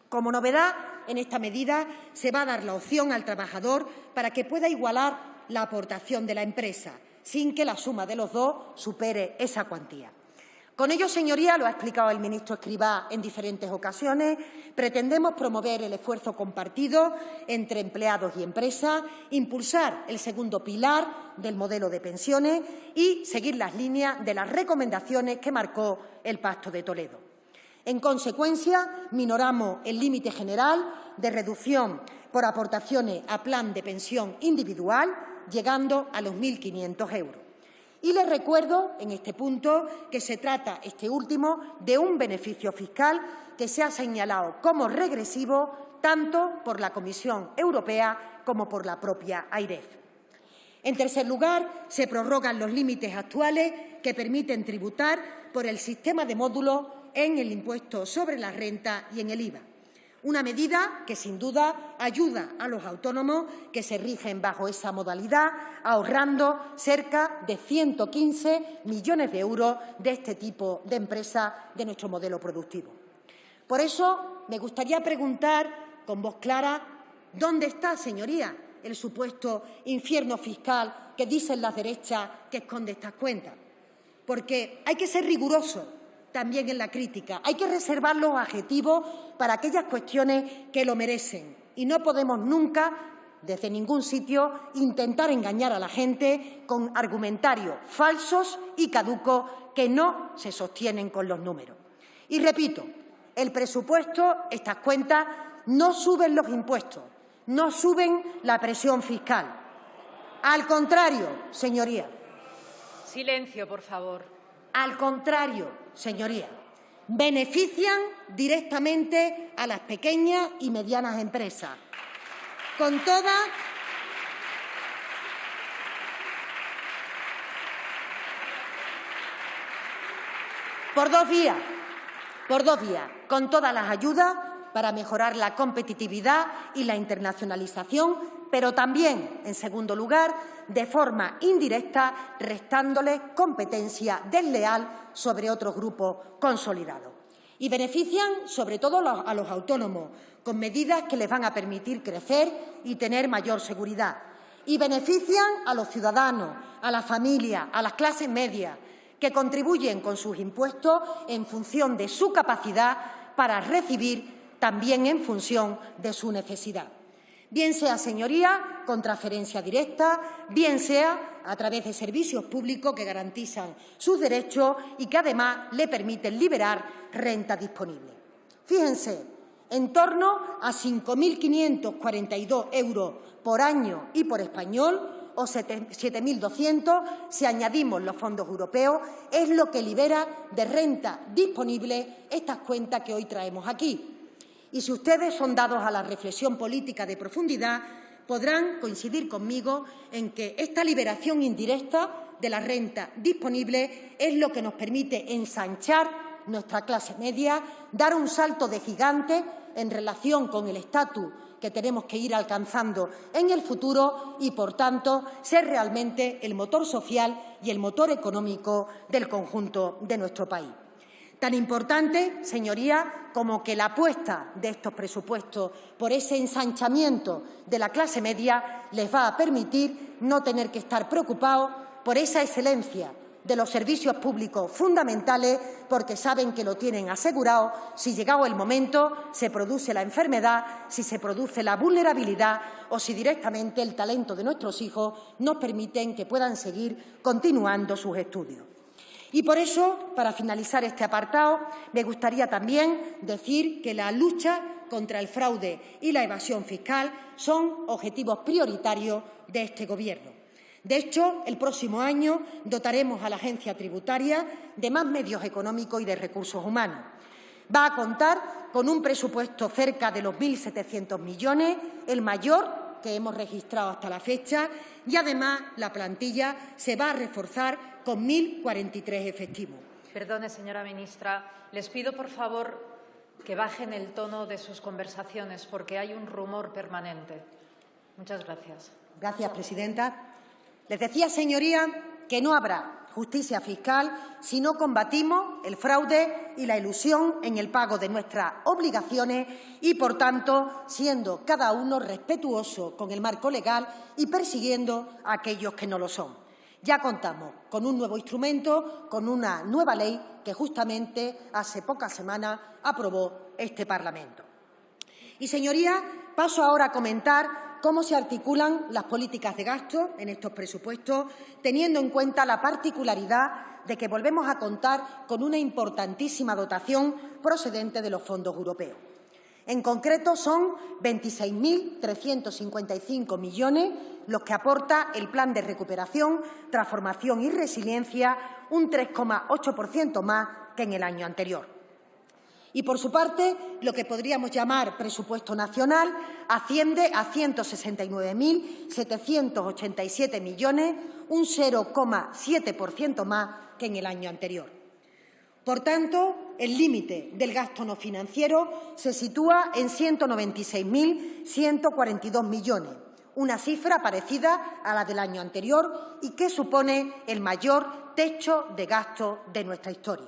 Como novedad, en esta medida se va a dar la opción al trabajador para que pueda igualar la aportación de la empresa, sin que la suma de los dos supere esa cuantía. Con ello, señoría, lo ha explicado el ministro Escrivá en diferentes ocasiones, pretendemos promover el esfuerzo compartido entre empleados y empresas, impulsar el segundo pilar del modelo de pensiones y seguir las líneas de las recomendaciones que marcó el Pacto de Toledo. En consecuencia, minoramos el límite general de reducción por aportaciones a plan de pensión individual llegando a los 1.500 euros. Y les recuerdo en este punto que se trata, este último, de un beneficio fiscal que se ha señalado como regresivo tanto por la Comisión Europea como por la propia AIREF. En tercer lugar, se prorrogan los límites actuales que permiten tributar por el sistema de módulos en el impuesto sobre la renta y en el IVA. Una medida que, sin duda, ayuda a los autónomos que se rigen bajo esa modalidad, ahorrando cerca de 115 millones de euros de este tipo de empresas de nuestro modelo productivo. Por eso, me gustaría preguntar con voz clara, ¿dónde está, señorías, el supuesto infierno fiscal que dicen las derechas que esconde estas cuentas? Porque hay que ser riguroso también en la crítica. Hay que reservar los adjetivos para aquellas cuestiones que lo merecen. Y no podemos nunca, desde ningún sitio, intentar engañar a la gente con argumentarios falsos y caducos que no se sostienen con los números. Y repito, el presupuesto, estas cuentas, no suben los impuestos, no suben la presión fiscal. Al contrario, señoría. Silencio, por favor. Al contrario, señoría, benefician directamente a las pequeñas y medianas empresas. Con toda por dos vías, con todas las ayudas para mejorar la competitividad y la internacionalización, pero también, en segundo lugar, de forma indirecta, restándoles competencia desleal sobre otros grupos consolidados. Y benefician, sobre todo, a los autónomos, con medidas que les van a permitir crecer y tener mayor seguridad. Y benefician a los ciudadanos, a las familias, a las clases medias, que contribuyen con sus impuestos en función de su capacidad para recibir también en función de su necesidad. Bien sea, señoría, con transferencia directa, bien sea a través de servicios públicos que garantizan sus derechos y que además le permiten liberar renta disponible. Fíjense, en torno a 5.542 euros por año y por español, o 7.200 si añadimos los fondos europeos, es lo que libera de renta disponible estas cuentas que hoy traemos aquí. Y si ustedes son dados a la reflexión política de profundidad, podrán coincidir conmigo en que esta liberación indirecta de la renta disponible es lo que nos permite ensanchar nuestra clase media, dar un salto de gigante en relación con el estatus que tenemos que ir alcanzando en el futuro y, por tanto, ser realmente el motor social y el motor económico del conjunto de nuestro país. Tan importante, señoría, como que la apuesta de estos presupuestos por ese ensanchamiento de la clase media les va a permitir no tener que estar preocupados por esa excelencia de los servicios públicos fundamentales, porque saben que lo tienen asegurado si, llegado el momento, se produce la enfermedad, si se produce la vulnerabilidad o si directamente el talento de nuestros hijos nos permiten que puedan seguir continuando sus estudios. Y por eso, para finalizar este apartado, me gustaría también decir que la lucha contra el fraude y la evasión fiscal son objetivos prioritarios de este Gobierno. De hecho, el próximo año dotaremos a la agencia tributaria de más medios económicos y de recursos humanos. Va a contar con un presupuesto cerca de los 1.700 millones, el mayor que hemos registrado hasta la fecha, y además la plantilla se va a reforzar con 1.043 efectivos. Perdone, señora ministra, les pido, por favor, que bajen el tono de sus conversaciones porque hay un rumor permanente. Muchas gracias. Gracias, presidenta. Les decía, señoría, que no habrá justicia fiscal si no combatimos el fraude y la elusión en el pago de nuestras obligaciones y, por tanto, siendo cada uno respetuoso con el marco legal y persiguiendo a aquellos que no lo son. Ya contamos con un nuevo instrumento, con una nueva ley que justamente hace pocas semanas aprobó este Parlamento. Y, señorías, paso ahora a comentar cómo se articulan las políticas de gasto en estos presupuestos, teniendo en cuenta la particularidad de que volvemos a contar con una importantísima dotación procedente de los fondos europeos. En concreto, son 26.355 millones los que aporta el Plan de Recuperación, Transformación y Resiliencia, un 3,8% más que en el año anterior. Y, por su parte, lo que podríamos llamar presupuesto nacional asciende a 169.787 millones, un 0,7% más que en el año anterior. Por tanto, el límite del gasto no financiero se sitúa en 196.142 millones, una cifra parecida a la del año anterior y que supone el mayor techo de gasto de nuestra historia.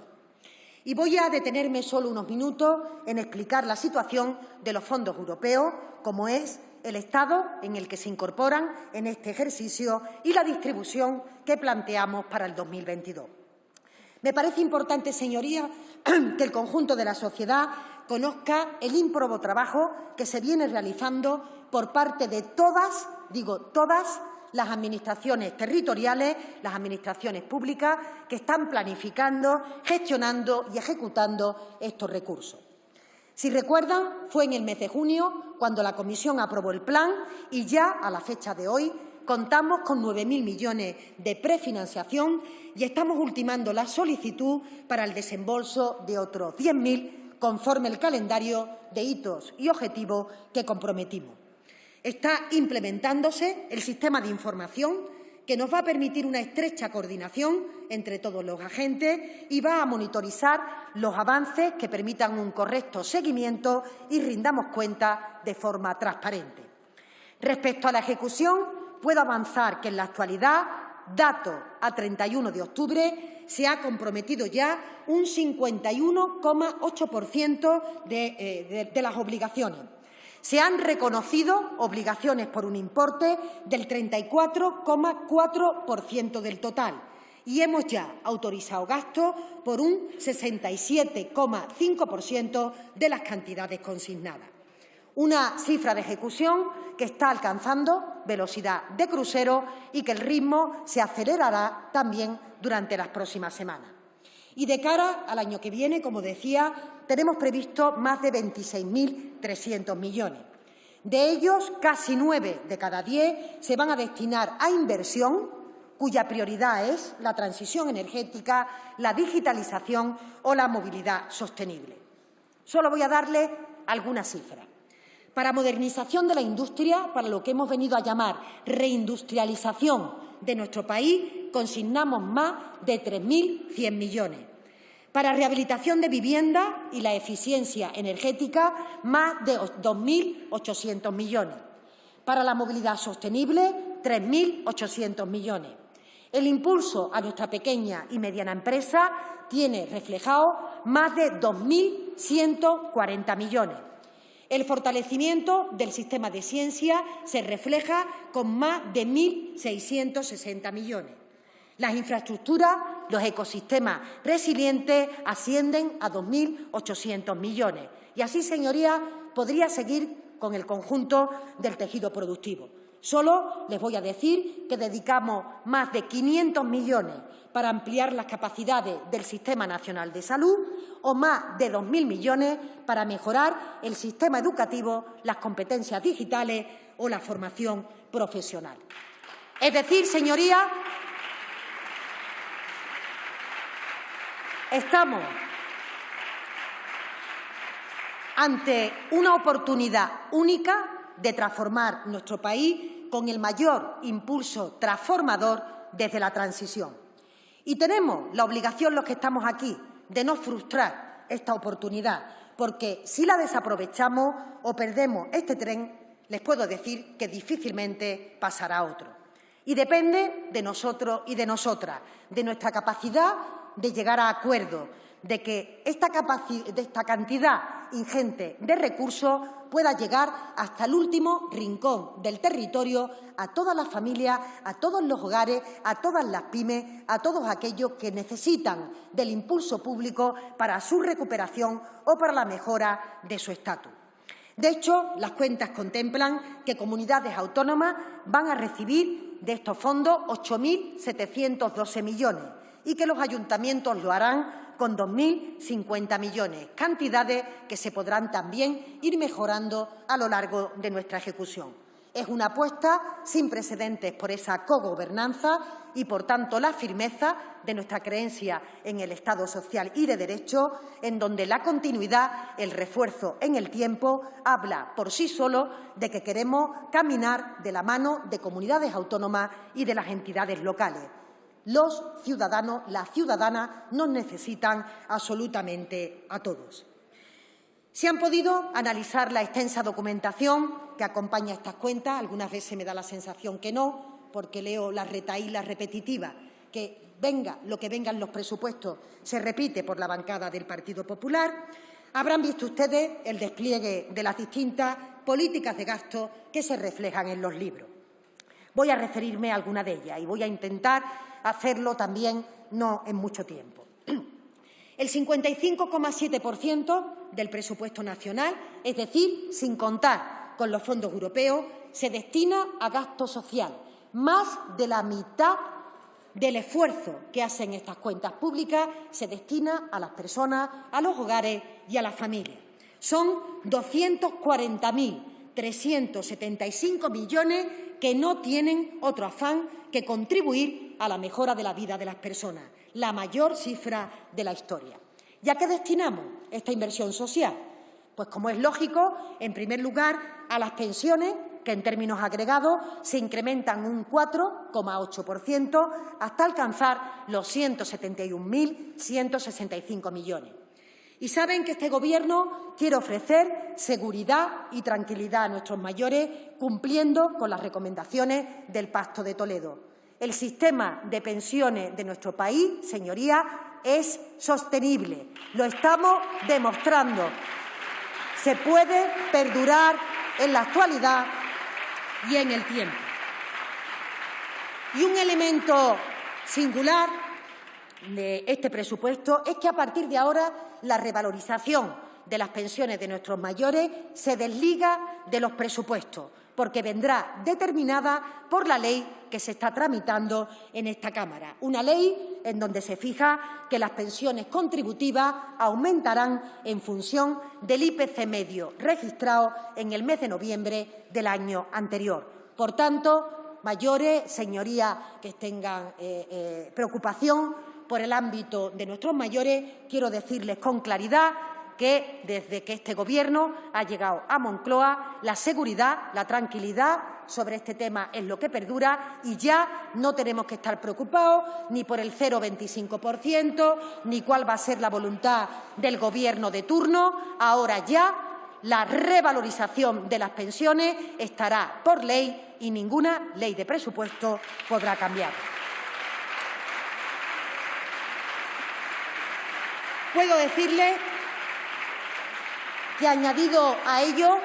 Y voy a detenerme solo unos minutos en explicar la situación de los fondos europeos, como es el estado en el que se incorporan en este ejercicio y la distribución que planteamos para el 2022. Me parece importante, señorías, que el conjunto de la sociedad conozca el ímprobo trabajo que se viene realizando por parte de todas, digo todas, las administraciones territoriales, las administraciones públicas que están planificando, gestionando y ejecutando estos recursos. Si recuerdan, fue en el mes de junio cuando la Comisión aprobó el plan y ya, a la fecha de hoy, contamos con 9.000 millones de prefinanciación y estamos ultimando la solicitud para el desembolso de otros 10.000 conforme el calendario de hitos y objetivos que comprometimos. Está implementándose el sistema de información que nos va a permitir una estrecha coordinación entre todos los agentes y va a monitorizar los avances que permitan un correcto seguimiento y rindamos cuenta de forma transparente. Respecto a la ejecución, puedo avanzar que en la actualidad, dato a 31 de octubre, se ha comprometido ya un 51,8% de las obligaciones. Se han reconocido obligaciones por un importe del 34,4% del total y hemos ya autorizado gastos por un 67,5% de las cantidades consignadas. Una cifra de ejecución que está alcanzando velocidad de crucero y que el ritmo se acelerará también durante las próximas semanas. Y de cara al año que viene, como decía, tenemos previsto más de 26.300 millones. De ellos, casi 9 de cada 10 se van a destinar a inversión, cuya prioridad es la transición energética, la digitalización o la movilidad sostenible. Solo voy a darle algunas cifras. Para modernización de la industria, para lo que hemos venido a llamar reindustrialización de nuestro país, consignamos más de 3.100 millones. Para rehabilitación de vivienda y la eficiencia energética, más de 2.800 millones. Para la movilidad sostenible, 3.800 millones. El impulso a nuestra pequeña y mediana empresa tiene reflejado más de 2.140 millones. El fortalecimiento del sistema de ciencia se refleja con más de 1.660 millones. Las infraestructuras, los ecosistemas resilientes ascienden a 2.800 millones. Y así, señorías, podría seguir con el conjunto del tejido productivo. Solo les voy a decir que dedicamos más de 500 millones para ampliar las capacidades del Sistema Nacional de Salud o más de 2.000 millones para mejorar el sistema educativo, las competencias digitales o la formación profesional. Es decir, señorías, estamos ante una oportunidad única de transformar nuestro país con el mayor impulso transformador desde la transición. Y tenemos la obligación, los que estamos aquí, de no frustrar esta oportunidad, porque si la desaprovechamos o perdemos este tren, les puedo decir que difícilmente pasará otro. Y depende de nosotros y de nosotras, de nuestra capacidad de llegar a acuerdos, de que esta cantidad ingente de recursos pueda llegar hasta el último rincón del territorio, a todas las familias, a todos los hogares, a todas las pymes, a todos aquellos que necesitan del impulso público para su recuperación o para la mejora de su estatus. De hecho, las cuentas contemplan que comunidades autónomas van a recibir de estos fondos 8.712 millones y que los ayuntamientos lo harán con 2.050 millones, cantidades que se podrán también ir mejorando a lo largo de nuestra ejecución. Es una apuesta sin precedentes por esa cogobernanza y, por tanto, la firmeza de nuestra creencia en el Estado social y de derecho, en donde la continuidad, el refuerzo en el tiempo, habla por sí solo de que queremos caminar de la mano de comunidades autónomas y de las entidades locales. Los ciudadanos, las ciudadanas, nos necesitan absolutamente a todos. Se han podido analizar la extensa documentación que acompaña estas cuentas. Algunas veces me da la sensación que no, porque leo las retahílas repetitivas, que venga lo que vengan los presupuestos, se repite por la bancada del Partido Popular. Habrán visto ustedes el despliegue de las distintas políticas de gasto que se reflejan en los libros. Voy a referirme a alguna de ellas y voy a intentar hacerlo también no en mucho tiempo. El 55,7% del presupuesto nacional, es decir, sin contar con los fondos europeos, se destina a gasto social. Más de la mitad del esfuerzo que hacen estas cuentas públicas se destina a las personas, a los hogares y a las familias. Son 240.375 millones que no tienen otro afán que contribuir a la mejora de la vida de las personas, la mayor cifra de la historia. ¿Y a qué destinamos esta inversión social? Pues, como es lógico, en primer lugar, a las pensiones, que en términos agregados se incrementan un 4,8% hasta alcanzar los 171.165 millones. Y saben que este Gobierno quiere ofrecer seguridad y tranquilidad a nuestros mayores, cumpliendo con las recomendaciones del Pacto de Toledo. El sistema de pensiones de nuestro país, señorías, es sostenible. Lo estamos demostrando. Se puede perdurar en la actualidad y en el tiempo. Y un elemento singular de este presupuesto es que, a partir de ahora, la revalorización de las pensiones de nuestros mayores se desliga de los presupuestos, porque vendrá determinada por la ley que se está tramitando en esta Cámara. Una ley en donde se fija que las pensiones contributivas aumentarán en función del IPC medio registrado en el mes de noviembre del año anterior. Por tanto, mayores, señorías que tengan preocupación por el ámbito de nuestros mayores, quiero decirles con claridad que desde que este Gobierno ha llegado a Moncloa, la seguridad, la tranquilidad sobre este tema es lo que perdura y ya no tenemos que estar preocupados ni por el 0,25%, ni cuál va a ser la voluntad del Gobierno de turno. Ahora ya la revalorización de las pensiones estará por ley y ninguna ley de presupuesto podrá cambiar. Puedo decirle que, añadido a ello,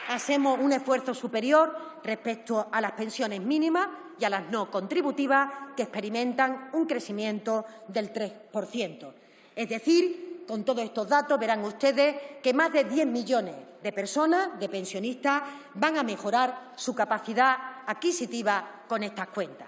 hacemos un esfuerzo superior respecto a las pensiones mínimas y a las no contributivas, que experimentan un crecimiento del 3%. Es decir, con todos estos datos verán ustedes que más de 10 millones de personas, de pensionistas, van a mejorar su capacidad adquisitiva con estas cuentas.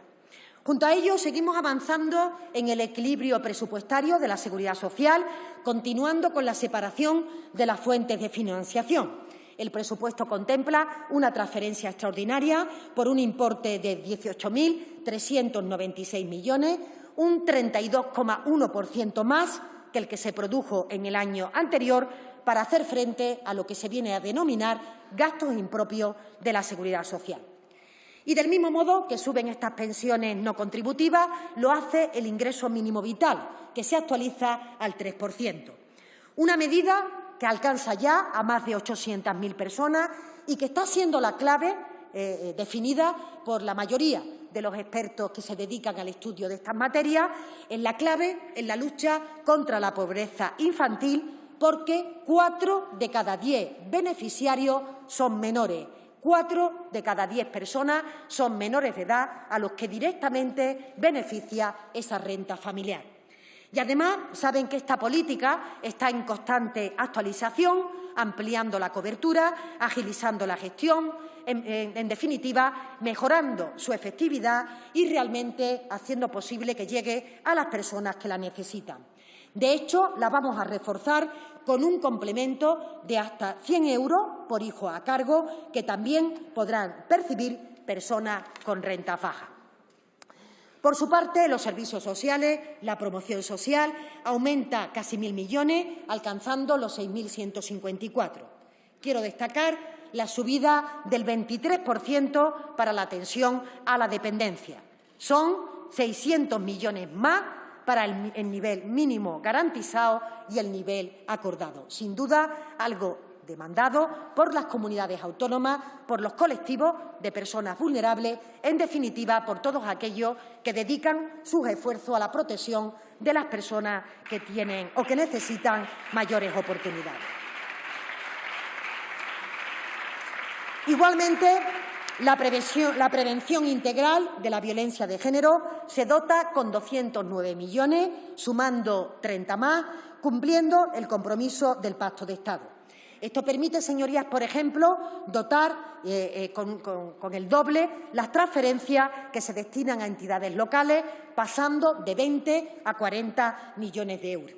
Junto a ello, seguimos avanzando en el equilibrio presupuestario de la Seguridad Social, continuando con la separación de las fuentes de financiación. El presupuesto contempla una transferencia extraordinaria por un importe de 18.396 millones, un 32,1% más que el que se produjo en el año anterior, para hacer frente a lo que se viene a denominar gastos impropios de la Seguridad Social. Y del mismo modo que suben estas pensiones no contributivas, lo hace el ingreso mínimo vital, que se actualiza al 3%. Una medida que alcanza ya a más de 800.000 personas y que está siendo la clave definida por la mayoría de los expertos que se dedican al estudio de estas materias, en la clave en la lucha contra la pobreza infantil, porque 4 de cada 10 beneficiarios son menores. 4 de cada 10 personas son menores de edad a los que directamente beneficia esa renta familiar. Y además saben que esta política está en constante actualización, ampliando la cobertura, agilizando la gestión, en definitiva, mejorando su efectividad y realmente haciendo posible que llegue a las personas que la necesitan. De hecho, la vamos a reforzar con un complemento de hasta 100 euros por hijo a cargo que también podrán percibir personas con renta baja. Por su parte, los servicios sociales, la promoción social, aumenta casi 1.000 millones, alcanzando los 6.154. Quiero destacar la subida del 23% para la atención a la dependencia. Son 600 millones más para el nivel mínimo garantizado y el nivel acordado. Sin duda, algo demandado por las comunidades autónomas, por los colectivos de personas vulnerables, en definitiva, por todos aquellos que dedican sus esfuerzos a la protección de las personas que tienen o que necesitan mayores oportunidades. Igualmente, la prevención integral de la violencia de género se dota con 209 millones, sumando 30 más, cumpliendo el compromiso del Pacto de Estado. Esto permite, señorías, por ejemplo, dotar con el doble las transferencias que se destinan a entidades locales, pasando de 20 a 40 millones de euros.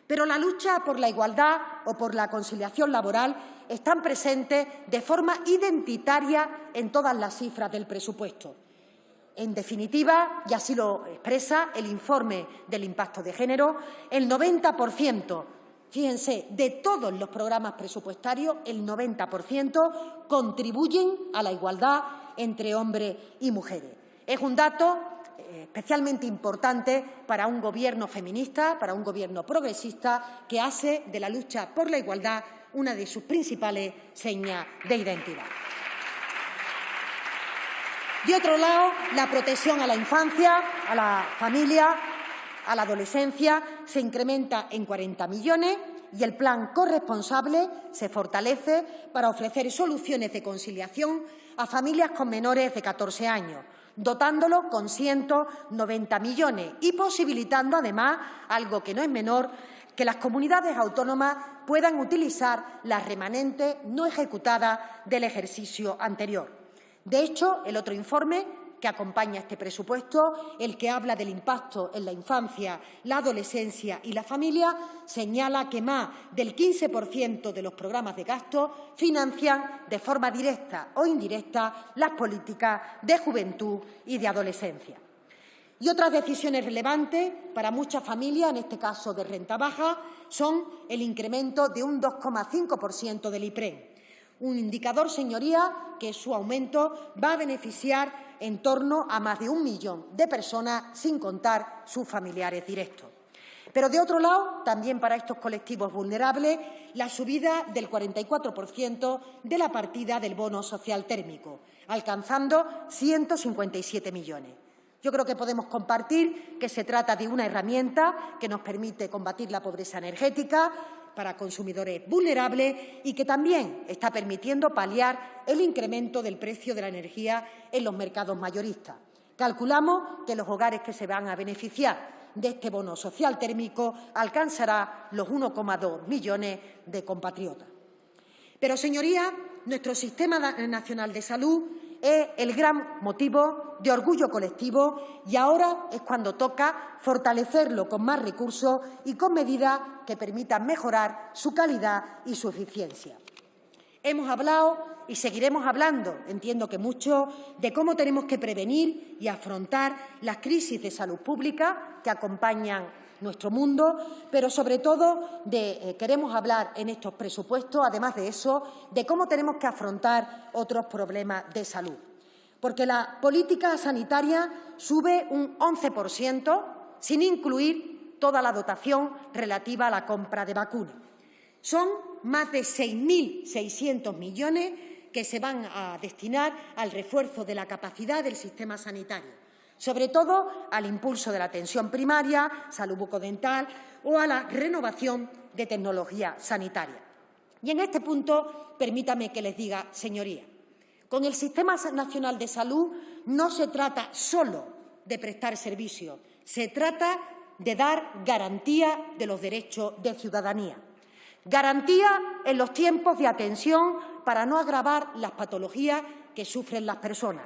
Pero la lucha por la igualdad o por la conciliación laboral están presentes de forma identitaria en todas las cifras del presupuesto. En definitiva, y así lo expresa el informe del impacto de género, el 90%, fíjense, de todos los programas presupuestarios, el 90% contribuyen a la igualdad entre hombres y mujeres. Es un dato especialmente importante para un Gobierno feminista, para un Gobierno progresista que hace de la lucha por la igualdad una de sus principales señas de identidad. De otro lado, la protección a la infancia, a la familia, a la adolescencia se incrementa en 40 millones y el plan corresponsable se fortalece para ofrecer soluciones de conciliación a familias con menores de 14 años, dotándolo con 190 millones y posibilitando, además, algo que no es menor, que las comunidades autónomas puedan utilizar las remanentes no ejecutadas del ejercicio anterior. De hecho, el otro informe que acompaña este presupuesto, el que habla del impacto en la infancia, la adolescencia y la familia, señala que más del 15% de los programas de gasto financian de forma directa o indirecta las políticas de juventud y de adolescencia. Y otras decisiones relevantes para muchas familias, en este caso de renta baja, son el incremento de un 2,5% del IPREN. Un indicador, señorías, que su aumento va a beneficiar en torno a más de 1 millón de personas, sin contar sus familiares directos. Pero, de otro lado, también para estos colectivos vulnerables, la subida del 44% de la partida del bono social térmico, alcanzando 157 millones. Yo creo que podemos compartir que se trata de una herramienta que nos permite combatir la pobreza energética para consumidores vulnerables y que también está permitiendo paliar el incremento del precio de la energía en los mercados mayoristas. Calculamos que los hogares que se van a beneficiar de este bono social térmico alcanzará los 1,2 millones de compatriotas. Pero, señorías, nuestro Sistema Nacional de Salud es el gran motivo de orgullo colectivo y ahora es cuando toca fortalecerlo con más recursos y con medidas que permitan mejorar su calidad y su eficiencia. Hemos hablado y seguiremos hablando, entiendo que mucho, de cómo tenemos que prevenir y afrontar las crisis de salud pública que acompañan nuestro mundo, pero sobre todo queremos hablar en estos presupuestos, además de eso, de cómo tenemos que afrontar otros problemas de salud. Porque la política sanitaria sube un 11%, sin incluir toda la dotación relativa a la compra de vacunas. Son más de 6.600 millones que se van a destinar al refuerzo de la capacidad del sistema sanitario, sobre todo al impulso de la atención primaria, salud bucodental o a la renovación de tecnología sanitaria. Y en este punto, permítame que les diga, señorías, con el Sistema Nacional de Salud no se trata solo de prestar servicios, se trata de dar garantía de los derechos de ciudadanía. Garantía en los tiempos de atención para no agravar las patologías que sufren las personas,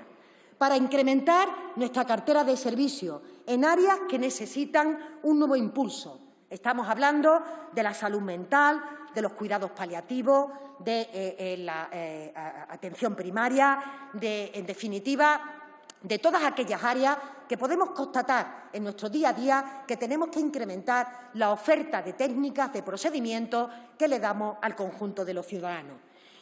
para incrementar nuestra cartera de servicios en áreas que necesitan un nuevo impulso, Estamos hablando de la salud mental, de los cuidados paliativos, de la atención primaria, en definitiva, de todas aquellas áreas que podemos constatar en nuestro día a día que tenemos que incrementar la oferta de técnicas, de procedimientos que le damos al conjunto de los ciudadanos.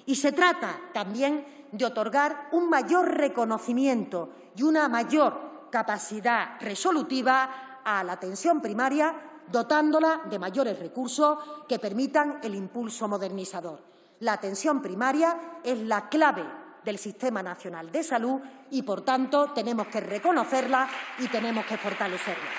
Y se trata también de otorgar un mayor reconocimiento y una mayor capacidad resolutiva a la atención primaria, dotándola de mayores recursos que permitan el impulso modernizador. La atención primaria es la clave del Sistema Nacional de Salud y, por tanto, tenemos que reconocerla y tenemos que fortalecerla.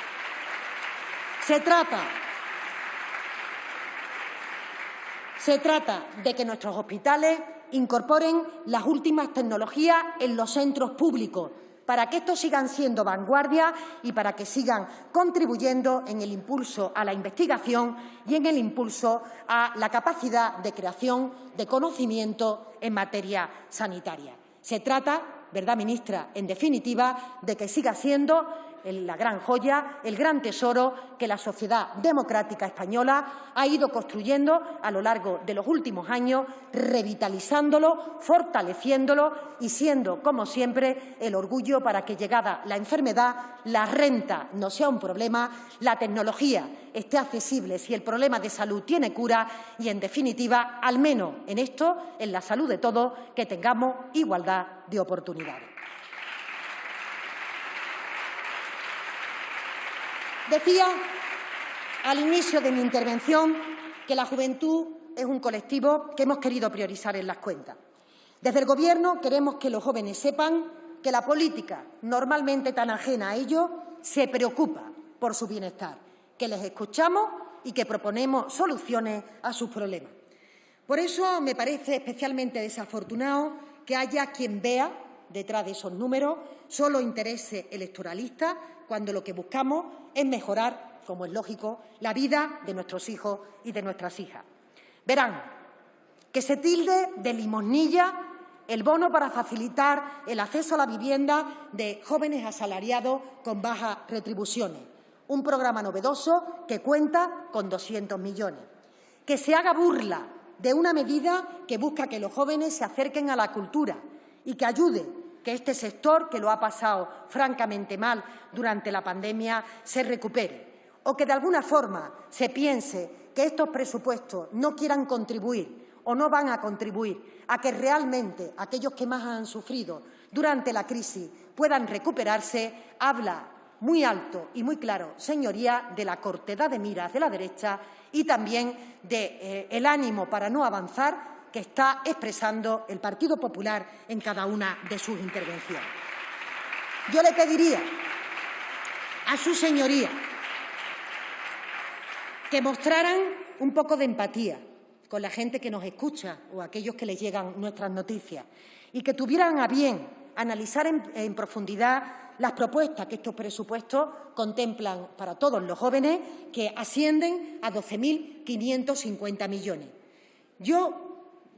Se trata de que nuestros hospitales incorporen las últimas tecnologías en los centros públicos para que estos sigan siendo vanguardia y para que sigan contribuyendo en el impulso a la investigación y en el impulso a la capacidad de creación de conocimiento en materia sanitaria. Se trata, ¿verdad, ministra?, en definitiva, de que siga siendo la gran joya, el gran tesoro que la sociedad democrática española ha ido construyendo a lo largo de los últimos años, revitalizándolo, fortaleciéndolo y siendo, como siempre, el orgullo para que, llegada la enfermedad, la renta no sea un problema, la tecnología esté accesible si el problema de salud tiene cura y, en definitiva, al menos en esto, en la salud de todos, que tengamos igualdad de oportunidades. Decía al inicio de mi intervención que la juventud es un colectivo que hemos querido priorizar en las cuentas. Desde el Gobierno queremos que los jóvenes sepan que la política, normalmente tan ajena a ellos, se preocupa por su bienestar, que les escuchamos y que proponemos soluciones a sus problemas. Por eso me parece especialmente desafortunado que haya quien vea detrás de esos números solo intereses electoralistas, cuando lo que buscamos es mejorar, como es lógico, la vida de nuestros hijos y de nuestras hijas. Verán, que se tilde de limosnilla el bono para facilitar el acceso a la vivienda de jóvenes asalariados con bajas retribuciones, un programa novedoso que cuenta con 200 millones. Que se haga burla de una medida que busca que los jóvenes se acerquen a la cultura y que ayude que este sector, que lo ha pasado francamente mal durante la pandemia, se recupere. O que, de alguna forma, se piense que estos presupuestos no quieran contribuir o no van a contribuir a que realmente aquellos que más han sufrido durante la crisis puedan recuperarse, habla muy alto y muy claro, señoría, de la cortedad de miras de la derecha y también del ánimo para no avanzar que está expresando el Partido Popular en cada una de sus intervenciones. Yo le pediría a su señoría que mostraran un poco de empatía con la gente que nos escucha o aquellos que les llegan nuestras noticias y que tuvieran a bien analizar en profundidad las propuestas que estos presupuestos contemplan para todos los jóvenes, que ascienden a 12.550 millones. Yo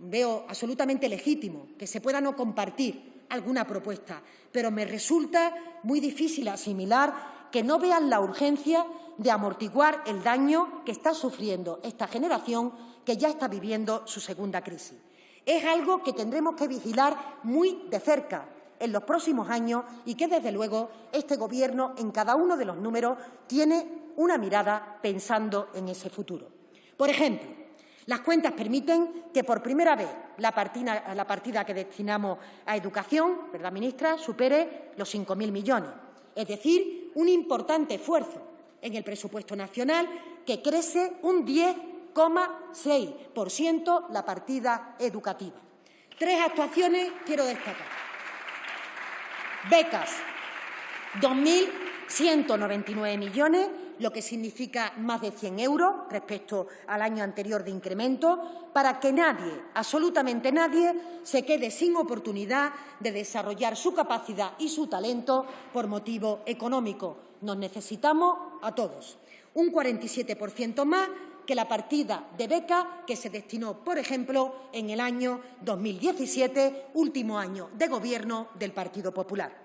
veo absolutamente legítimo que se pueda no compartir alguna propuesta, pero me resulta muy difícil asimilar que no vean la urgencia de amortiguar el daño que está sufriendo esta generación que ya está viviendo su segunda crisis. Es algo que tendremos que vigilar muy de cerca en los próximos años y que, desde luego, este Gobierno, en cada uno de los números, tiene una mirada pensando en ese futuro. Por ejemplo, las cuentas permiten que, por primera vez, la partida que destinamos a educación, ¿verdad, ministra?, supere los 5.000 millones. Es decir, un importante esfuerzo en el presupuesto nacional que crece un 10,6% la partida educativa. 3 actuaciones quiero destacar. Becas, 2.199 millones, lo que significa más de 100 euros respecto al año anterior de incremento, para que nadie, absolutamente nadie, se quede sin oportunidad de desarrollar su capacidad y su talento por motivo económico. Nos necesitamos a todos. Un 47% más que la partida de beca que se destinó, por ejemplo, en el año 2017, último año de Gobierno del Partido Popular.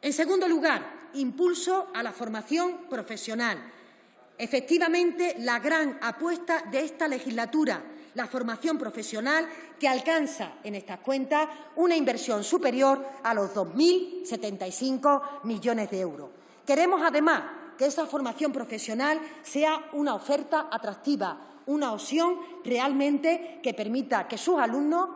En segundo lugar, impulso a la formación profesional. Efectivamente, la gran apuesta de esta legislatura, la formación profesional, que alcanza en estas cuentas una inversión superior a los 2.075 millones de euros. Queremos, además, que esa formación profesional sea una oferta atractiva, una opción realmente que permita que sus alumnos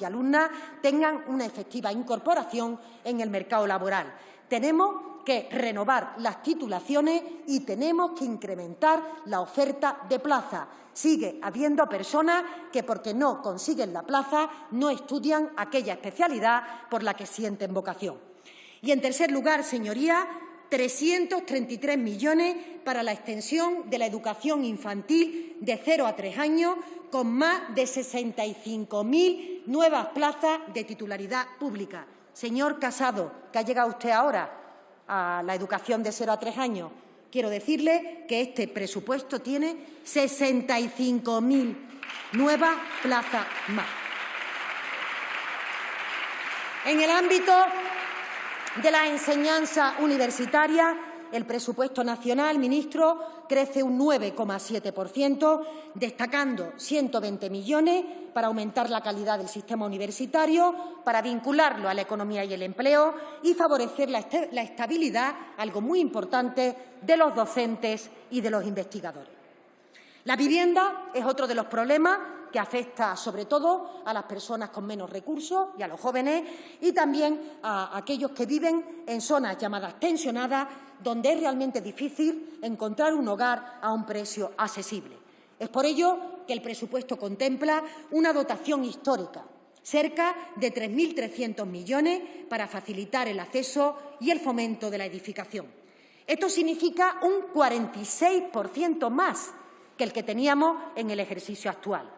y alumnas tengan una efectiva incorporación en el mercado laboral. Tenemos que renovar las titulaciones y tenemos que incrementar la oferta de plaza. Sigue habiendo personas que, porque no consiguen la plaza, no estudian aquella especialidad por la que sienten vocación. Y, en tercer lugar, señorías, 333 millones para la extensión de la educación infantil de 0 a 3 años, con más de 65.000 nuevas plazas de titularidad pública. Señor Casado, que ha llegado usted ahora a la educación de 0 a 3 años, quiero decirle que este presupuesto tiene 65.000 nuevas plazas más. En el ámbito de la enseñanza universitaria, el presupuesto nacional, ministro, crece un 9,7%, destacando 120 millones para aumentar la calidad del sistema universitario, para vincularlo a la economía y el empleo y favorecer la estabilidad, algo muy importante, de los docentes y de los investigadores. La vivienda es otro de los problemas que afecta sobre todo a las personas con menos recursos y a los jóvenes y también a aquellos que viven en zonas llamadas tensionadas, donde es realmente difícil encontrar un hogar a un precio accesible. Es por ello que el presupuesto contempla una dotación histórica, cerca de 3.300 millones para facilitar el acceso y el fomento de la edificación. Esto significa un 46% más que el que teníamos en el ejercicio actual.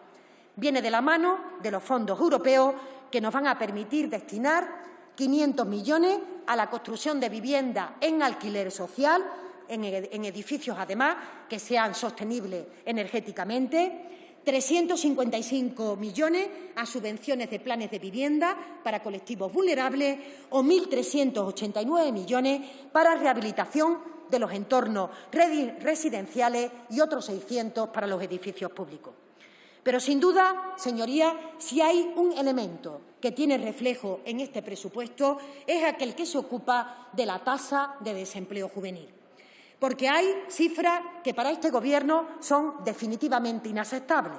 Viene de la mano de los fondos europeos que nos van a permitir destinar 500 millones a la construcción de vivienda en alquiler social, en edificios, además, que sean sostenibles energéticamente, 355 millones a subvenciones de planes de vivienda para colectivos vulnerables o 1.389 millones para rehabilitación de los entornos residenciales y otros 600 para los edificios públicos. Pero, sin duda, señorías, si hay un elemento que tiene reflejo en este presupuesto es aquel que se ocupa de la tasa de desempleo juvenil. Porque hay cifras que para este Gobierno son definitivamente inaceptables.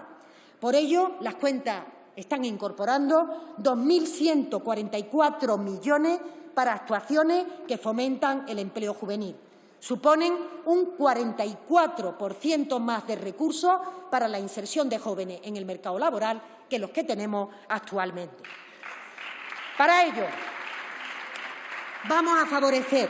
Por ello, las cuentas están incorporando 2.144 millones para actuaciones que fomentan el empleo juvenil. Suponen un 44% más de recursos para la inserción de jóvenes en el mercado laboral que los que tenemos actualmente. Para ello, vamos a favorecer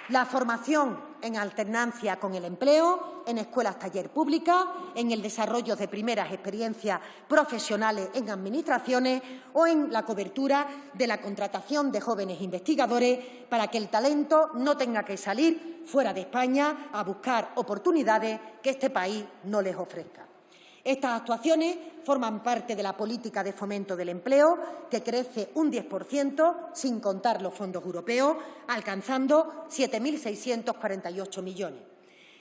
la formación en alternancia con el empleo, en escuelas taller públicas, en el desarrollo de primeras experiencias profesionales en administraciones o en la cobertura de la contratación de jóvenes investigadores para que el talento no tenga que salir fuera de España a buscar oportunidades que este país no les ofrezca. Estas actuaciones forman parte de la política de fomento del empleo, que crece un 10%, sin contar los fondos europeos, alcanzando 7.648 millones.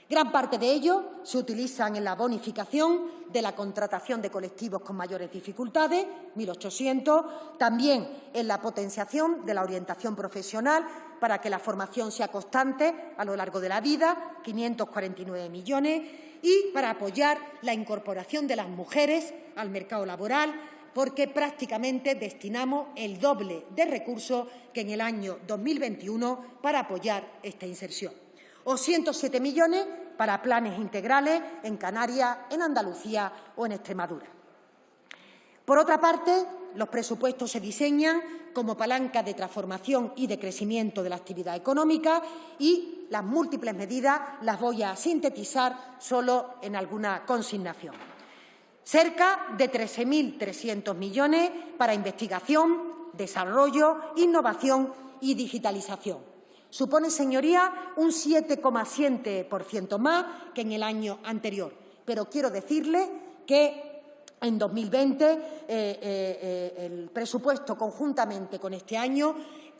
Gran parte de ellos se utilizan en la bonificación de la contratación de colectivos con mayores dificultades, 1.800, también en la potenciación de la orientación profesional para que la formación sea constante a lo largo de la vida, 549 millones, y para apoyar la incorporación de las mujeres al mercado laboral, porque prácticamente destinamos el doble de recursos que en el año 2021 para apoyar esta inserción. O 107 millones para planes integrales en Canarias, en Andalucía o en Extremadura. Por otra parte, los presupuestos se diseñan como palanca de transformación y de crecimiento de la actividad económica y las múltiples medidas las voy a sintetizar solo en alguna consignación. Cerca de 13.300 millones para investigación, desarrollo, innovación y digitalización. Supone, señoría, un 7,7% más que en el año anterior. Pero quiero decirle que en 2020 el presupuesto, conjuntamente con este año,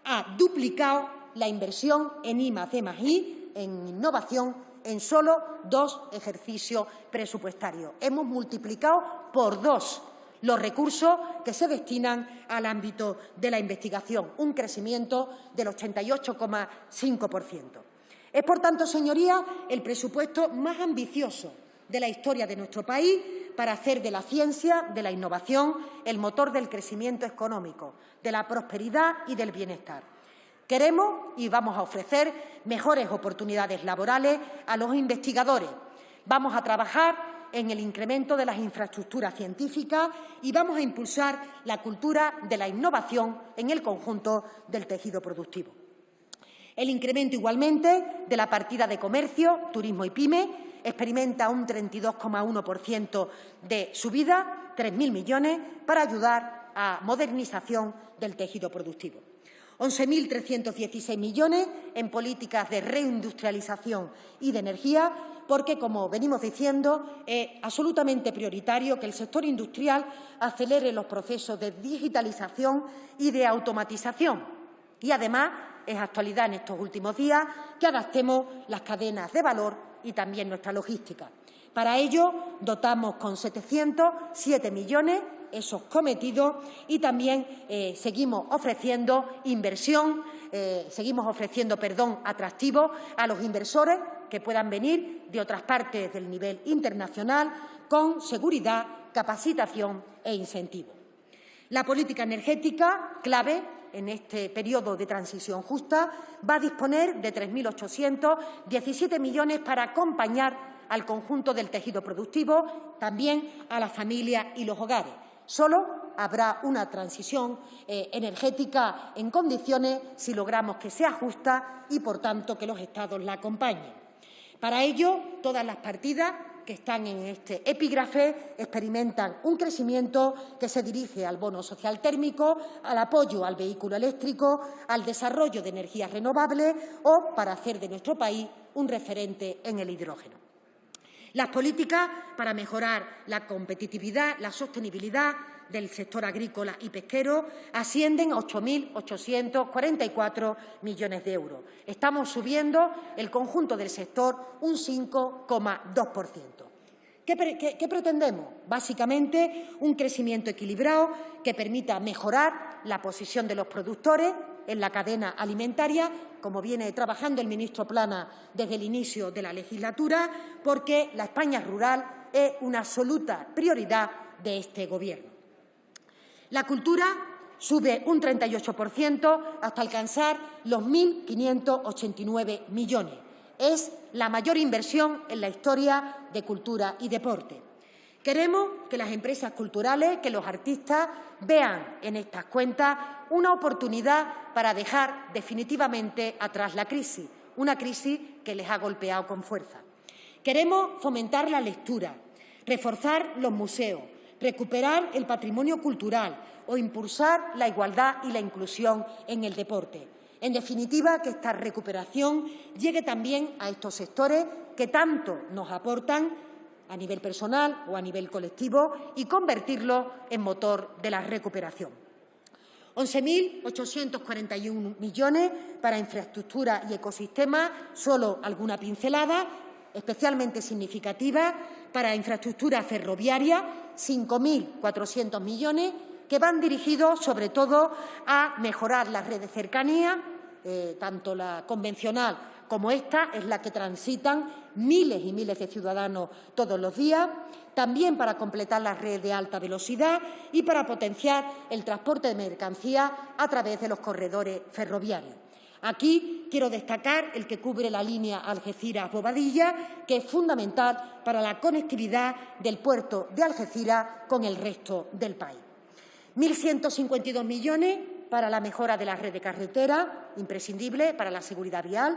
ha duplicado la inversión en I+D+I, en innovación en solo 2 ejercicios presupuestarios. Hemos multiplicado por 2 los recursos que se destinan al ámbito de la investigación, un crecimiento del 88,5%. Es, por tanto, señorías, el presupuesto más ambicioso de la historia de nuestro país para hacer de la ciencia, de la innovación, el motor del crecimiento económico, de la prosperidad y del bienestar. Queremos y vamos a ofrecer mejores oportunidades laborales a los investigadores. Vamos a trabajar en el incremento de las infraestructuras científicas y vamos a impulsar la cultura de la innovación en el conjunto del tejido productivo. El incremento, igualmente, de la partida de comercio, turismo y pyme experimenta un 32,1% de subida, 3.000 millones, para ayudar a modernización del tejido productivo. 11.316 millones en políticas de reindustrialización y de energía, porque, como venimos diciendo, es absolutamente prioritario que el sector industrial acelere los procesos de digitalización y de automatización. Y, además, es actualidad en estos últimos días que adaptemos las cadenas de valor y también nuestra logística. Para ello, dotamos con 707 millones esos cometidos y también seguimos ofreciendo atractivos a los inversores que puedan venir de otras partes del nivel internacional con seguridad, capacitación e incentivo. La política energética, clave en este periodo de transición justa, va a disponer de 3.817 millones para acompañar al conjunto del tejido productivo, también a las familias y los hogares. Solo habrá una transición energética en condiciones si logramos que sea justa y, por tanto, que los Estados la acompañen. Para ello, todas las partidas que están en este epígrafe experimentan un crecimiento que se dirige al bono social térmico, al apoyo al vehículo eléctrico, al desarrollo de energías renovables o para hacer de nuestro país un referente en el hidrógeno. Las políticas para mejorar la competitividad, la sostenibilidad del sector agrícola y pesquero ascienden a 8.844 millones de euros. Estamos subiendo el conjunto del sector un 5,2%. ¿Qué pretendemos? Básicamente, un crecimiento equilibrado que permita mejorar la posición de los productores en la cadena alimentaria, como viene trabajando el ministro Planas desde el inicio de la legislatura, porque la España rural es una absoluta prioridad de este Gobierno. La cultura sube un 38% hasta alcanzar los 1.589 millones. Es la mayor inversión en la historia de cultura y deporte. Queremos que las empresas culturales, que los artistas vean en estas cuentas una oportunidad para dejar definitivamente atrás la crisis, una crisis que les ha golpeado con fuerza. Queremos fomentar la lectura, reforzar los museos, recuperar el patrimonio cultural o impulsar la igualdad y la inclusión en el deporte. En definitiva, que esta recuperación llegue también a estos sectores que tanto nos aportan a nivel personal o a nivel colectivo y convertirlo en motor de la recuperación. 11.841 millones para infraestructura y ecosistemas, solo alguna pincelada, especialmente significativa para infraestructura ferroviaria, 5.400 millones, que van dirigidos sobre todo a mejorar la red de cercanía, tanto la convencional como esta, es la que transitan miles y miles de ciudadanos todos los días, también para completar la red de alta velocidad y para potenciar el transporte de mercancías a través de los corredores ferroviarios. Aquí quiero destacar el que cubre la línea Algeciras-Bobadilla, que es fundamental para la conectividad del puerto de Algeciras con el resto del país. 1.152 millones para la mejora de la red de carretera, imprescindible para la seguridad vial.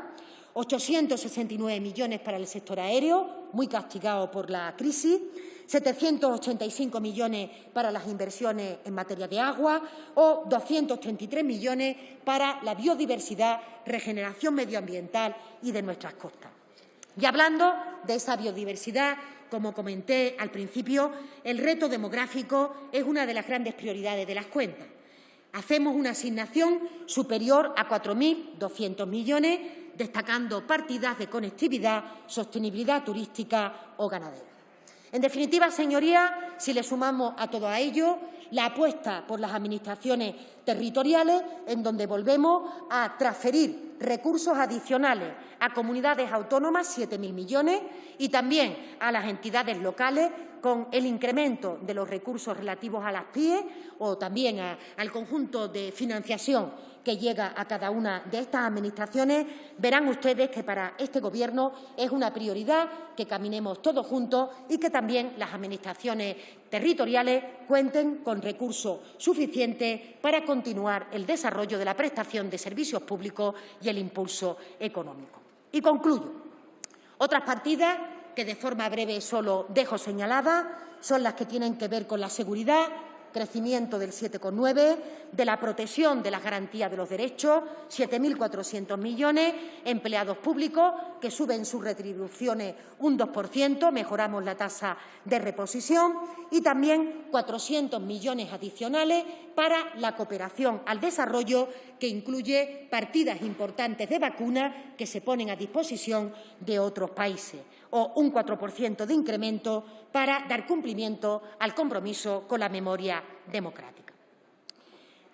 869 millones para el sector aéreo, muy castigado por la crisis. 785 millones para las inversiones en materia de agua o 233 millones para la biodiversidad, regeneración medioambiental y de nuestras costas. Y hablando de esa biodiversidad, como comenté al principio, el reto demográfico es una de las grandes prioridades de las cuentas. Hacemos una asignación superior a 4.200 millones destacando partidas de conectividad, sostenibilidad turística o ganadera. En definitiva, señorías, si le sumamos a todo ello la apuesta por las administraciones territoriales, en donde volvemos a transferir recursos adicionales a comunidades autónomas, 7.000 millones, y también a las entidades locales, con el incremento de los recursos relativos a las PIE o también al conjunto de financiación que llega a cada una de estas administraciones, verán ustedes que para este Gobierno es una prioridad que caminemos todos juntos y que también las administraciones territoriales cuenten con recursos suficientes para continuar el desarrollo de la prestación de servicios públicos y el impulso económico. Y concluyo. Otras partidas que de forma breve solo dejo señaladas son las que tienen que ver con la seguridad, crecimiento del 7,9%, de la protección de las garantías de los derechos, 7.400 millones, empleados públicos que suben sus retribuciones un 2%, mejoramos la tasa de reposición y también 400 millones adicionales para la cooperación al desarrollo, que incluye partidas importantes de vacunas que se ponen a disposición de otros países, o un 4% de incremento para dar cumplimiento al compromiso con la memoria democrática.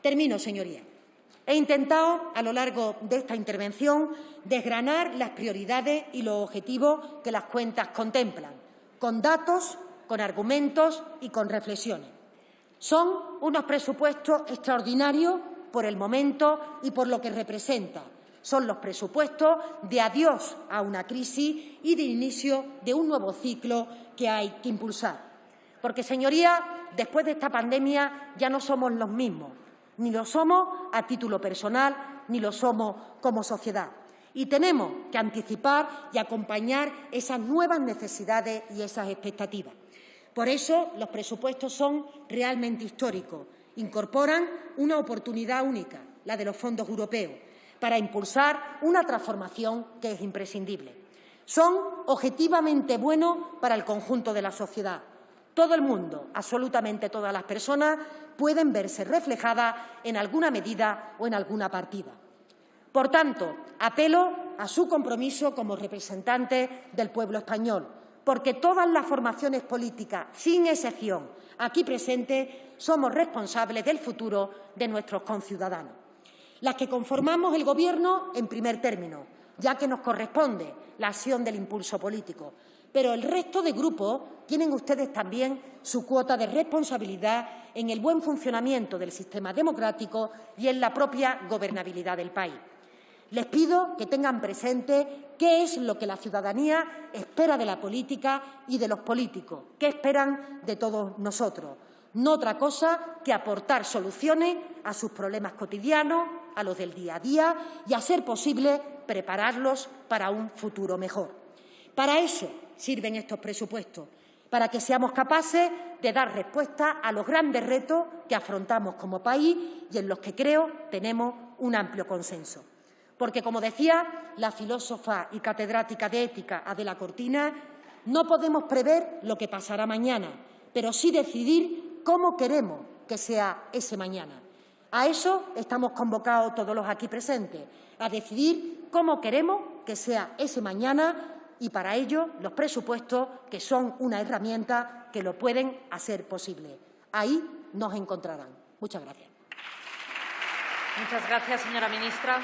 Termino, señorías. He intentado, a lo largo de esta intervención, desgranar las prioridades y los objetivos que las cuentas contemplan, con datos, con argumentos y con reflexiones. Son unos presupuestos extraordinarios por el momento y por lo que representa. Son los presupuestos de adiós a una crisis y de inicio de un nuevo ciclo que hay que impulsar. Porque, señorías, después de esta pandemia ya no somos los mismos, ni lo somos a título personal, ni lo somos como sociedad. Y tenemos que anticipar y acompañar esas nuevas necesidades y esas expectativas. Por eso, los presupuestos son realmente históricos. Incorporan una oportunidad única, la de los fondos europeos, para impulsar una transformación que es imprescindible. Son objetivamente buenos para el conjunto de la sociedad. Todo el mundo, absolutamente todas las personas, pueden verse reflejadas en alguna medida o en alguna partida. Por tanto, apelo a su compromiso como representante del pueblo español, porque todas las formaciones políticas, sin excepción, aquí presentes, somos responsables del futuro de nuestros conciudadanos. Las que conformamos el Gobierno, en primer término, ya que nos corresponde la acción del impulso político. Pero el resto de grupos tienen ustedes también su cuota de responsabilidad en el buen funcionamiento del sistema democrático y en la propia gobernabilidad del país. Les pido que tengan presente qué es lo que la ciudadanía espera de la política y de los políticos, qué esperan de todos nosotros. No otra cosa que aportar soluciones a sus problemas cotidianos, a los del día a día y, a ser posible, prepararlos para un futuro mejor. Para eso sirven estos presupuestos, para que seamos capaces de dar respuesta a los grandes retos que afrontamos como país y en los que creo tenemos un amplio consenso. Porque, como decía la filósofa y catedrática de ética Adela Cortina, no podemos prever lo que pasará mañana, pero sí decidir cómo queremos que sea ese mañana. A eso estamos convocados todos los aquí presentes, a decidir cómo queremos que sea ese mañana, y para ello los presupuestos, que son una herramienta que lo pueden hacer posible. Ahí nos encontrarán. Muchas gracias. Muchas gracias, señora ministra.